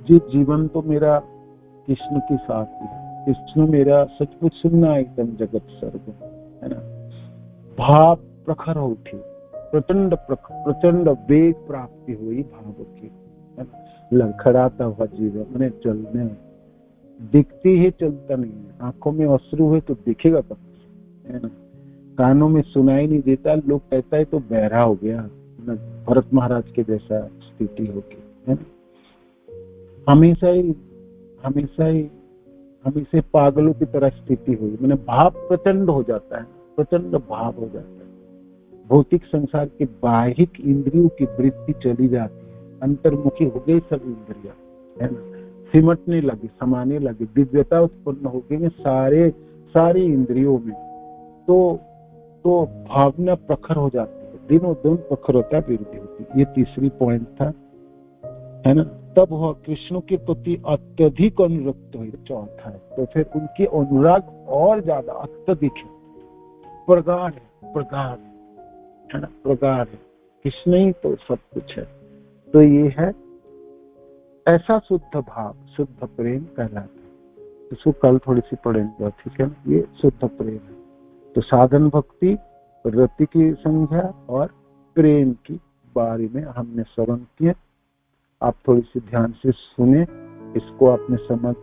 जो जीवन तो मेरा कृष्ण के साथ है, कृष्ण मेरा सचमुच सुनना एकदम जगत सर्व, है ना। भाव प्रखर हो उठी, प्रचंड वेग प्राप्ति हुई भाव की, लड़खड़ाता हुआ जीवन, मैंने चलने दिखती ही चलता नहीं है, आंखों में अश्रु है तो दिखेगा कब, है ना, कानों में सुनाई नहीं देता, लोग कहता है तो बहरा हो गया, भरत महाराज के जैसा स्थिति होगी, है ना। हमेशा ही पागलों की तरह स्थिति हुई, मैंने भाव प्रचंड हो जाता है, प्रचंड भाव हो जाता है। भौतिक संसार के बाहिक इंद्रियों की वृत्ति चली जाती है, अंतर्मुखी हो गई सब इंद्रिया, है ना, सिमटने लगी, समाने लगी, दिव्यता उत्पन्न हो गई में सारे इंद्रियों में। तो भावना प्रखर हो जाती है, दिनों दिन प्रखर होता है, वृद्धि होती है। ये तीसरी पॉइंट था, है ना। तब वह कृष्ण के प्रति अत्यधिक अनुरक्त हुई, चौथा है। तो फिर उनके अनुराग और ज्यादा अत्यधिक है, प्रगाढ़ है ना, प्रगाढ़ है। कृष्ण ही तो सब कुछ है। तो ये है ऐसा शुद्ध भाव, शुद्ध प्रेम कहलाता है। इसको कल थोड़ी सी पढ़ेंगे, ठीक है। ये शुद्ध प्रेम है। तो साधन भक्ति, रति की संख्या और प्रेम की बारे में हमने श्रवण किया। आप थोड़ी सी ध्यान से सुने, इसको आपने समझ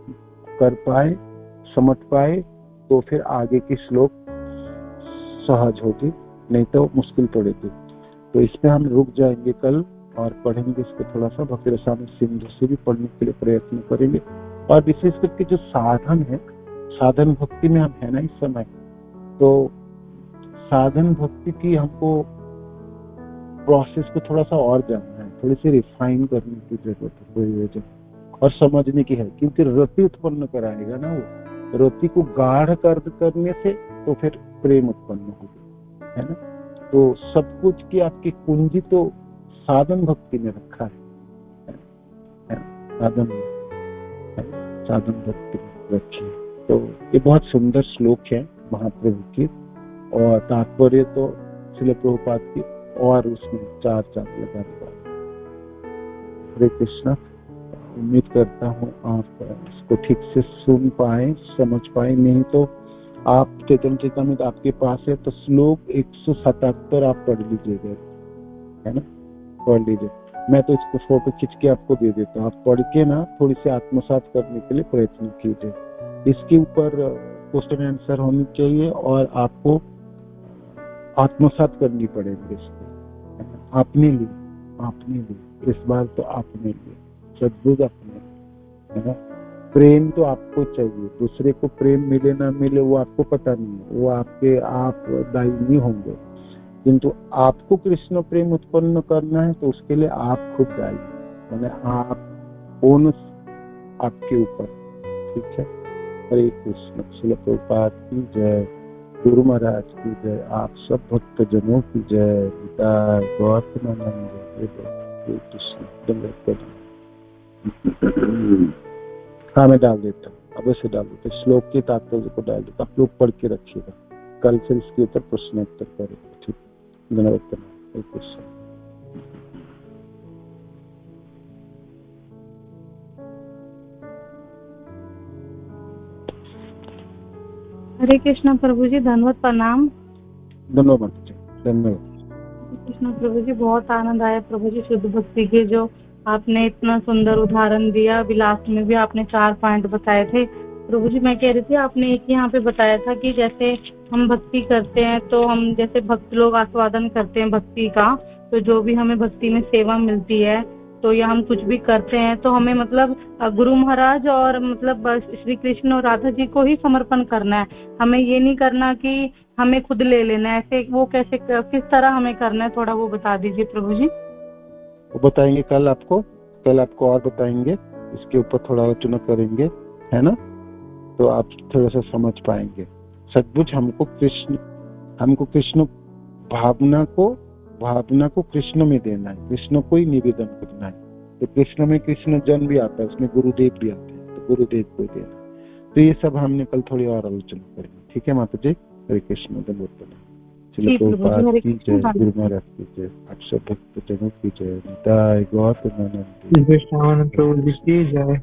पाए तो फिर आगे की श्लोक सहज होगी, नहीं तो मुश्किल पड़ेगी। तो इसमें हम रुक जाएंगे कल और पढ़ेंगे इसको थोड़ा सा। भक्ति रसामृत सिंधु से भी पढ़ने के लिए प्रयत्न करेंगे। और विशेष करके जो साधन है, साधन भक्ति में हम है ना इस समय, तो साधन भक्ति की हमको प्रोसेस को थोड़ा सा और जानना है, थोड़ी सी रिफाइन करने की जरूरत है, कोई वजह और समझने की है। क्योंकि रति उत्पन्न कराएगा ना वो, रति को गाढ़ करने से तो फिर प्रेम उत्पन्न होगी, है ना। तो सब कुछ की आपकी कुंजी तो साधन भक्ति में रखा है, साधन भक्ति में रखी है। तो ये बहुत सुंदर श्लोक है महाप्रभु की, और तात्पर्य तो श्रील प्रभुपाद की और उसमें चार लगाने वाले। हरे कृष्णा। उम्मीद करता हूँ आप इसको ठीक से सुन पाए, समझ पाए। नहीं तो आप चैतन्य चेतामृत आपके पास है तो श्लोक 177 आप पढ़ लीजिएगा, है ना, पढ़ लीजिए। मैं तो इसको फोटो खींच के आपको दे देता हूँ, आप पढ़ के ना थोड़ी सी आत्मसात करने के लिए प्रयत्न कीजिए। इसके ऊपर क्वेश्चन आंसर होनी चाहिए और आपको आत्मसात करनी पड़ेगी इसको, अपने लिए। इस बार तो अपने लिए, सद्बुद्ध अपने लिए, है ना। प्रेम तो आपको चाहिए, दूसरे को प्रेम मिले ना मिले वो आपको पता नहीं है, वो आप दायी नहीं होंगे। किंतु आपको कृष्ण प्रेम उत्पन्न करना है तो उसके लिए आप खुद दायी, मैंने आप ओनस आपके ऊपर, ठीक है। हरे कृष्ण। श्रील प्रभुपाद की जय, गुरु महाराज की जय, आप सब भक्त जनों की जय। गौतमानंद कृष्ण। हाँ मैं डाल देता हूँ, अब से डाल देता हूँ, श्लोक के तात्पर्य को डाल देता हूँ। आप लोग पढ़ के रखिएगा, कल से इसके ऊपर प्रश्नोत्तर करेंगे, ठीक। धन्यवाद। हरे कृष्ण प्रभु जी, धन्यवाद, प्रणाम। धन्यवाद कृष्ण प्रभु जी, बहुत आनंद आया प्रभु जी शुद्ध भक्ति के जो आपने इतना सुंदर उदाहरण दिया। विलास में भी आपने 4 पॉइंट बताए थे प्रभु जी। मैं कह रही थी, आपने एक यहाँ पे बताया था कि जैसे हम भक्ति करते हैं तो हम जैसे भक्त लोग आस्वादन करते हैं भक्ति का, तो जो भी हमें भक्ति में सेवा मिलती है तो या हम कुछ भी करते हैं तो हमें मतलब गुरु महाराज और मतलब श्री कृष्ण और राधा जी को ही समर्पण करना है। हमें ये नहीं करना कि हमें खुद ले लेना है, ऐसे वो कैसे, किस तरह हमें करना है, थोड़ा वो बता दीजिए प्रभु जी। वो बताएंगे कल आपको और बताएंगे, इसके ऊपर थोड़ा आलोचना करेंगे, है ना। तो आप थोड़ा सा समझ पाएंगे। सचमुच हमको कृष्ण भावना को कृष्ण में देना है, कृष्ण को ही निवेदन करना है। तो कृष्ण में कृष्ण जन भी आता है, उसमें गुरुदेव भी आते हैं, तो गुरुदेव को देना। तो ये सब हमने कल थोड़ी और आलोचना करेंगे, ठीक है माता जी। हरे कृष्ण। धन्यवाद। श्रील प्रभुपाद की जय, गुरु महाराज की जय, आप सब भक्त जनों की जय। निताय गौतमानंद प्रभु जी की जय।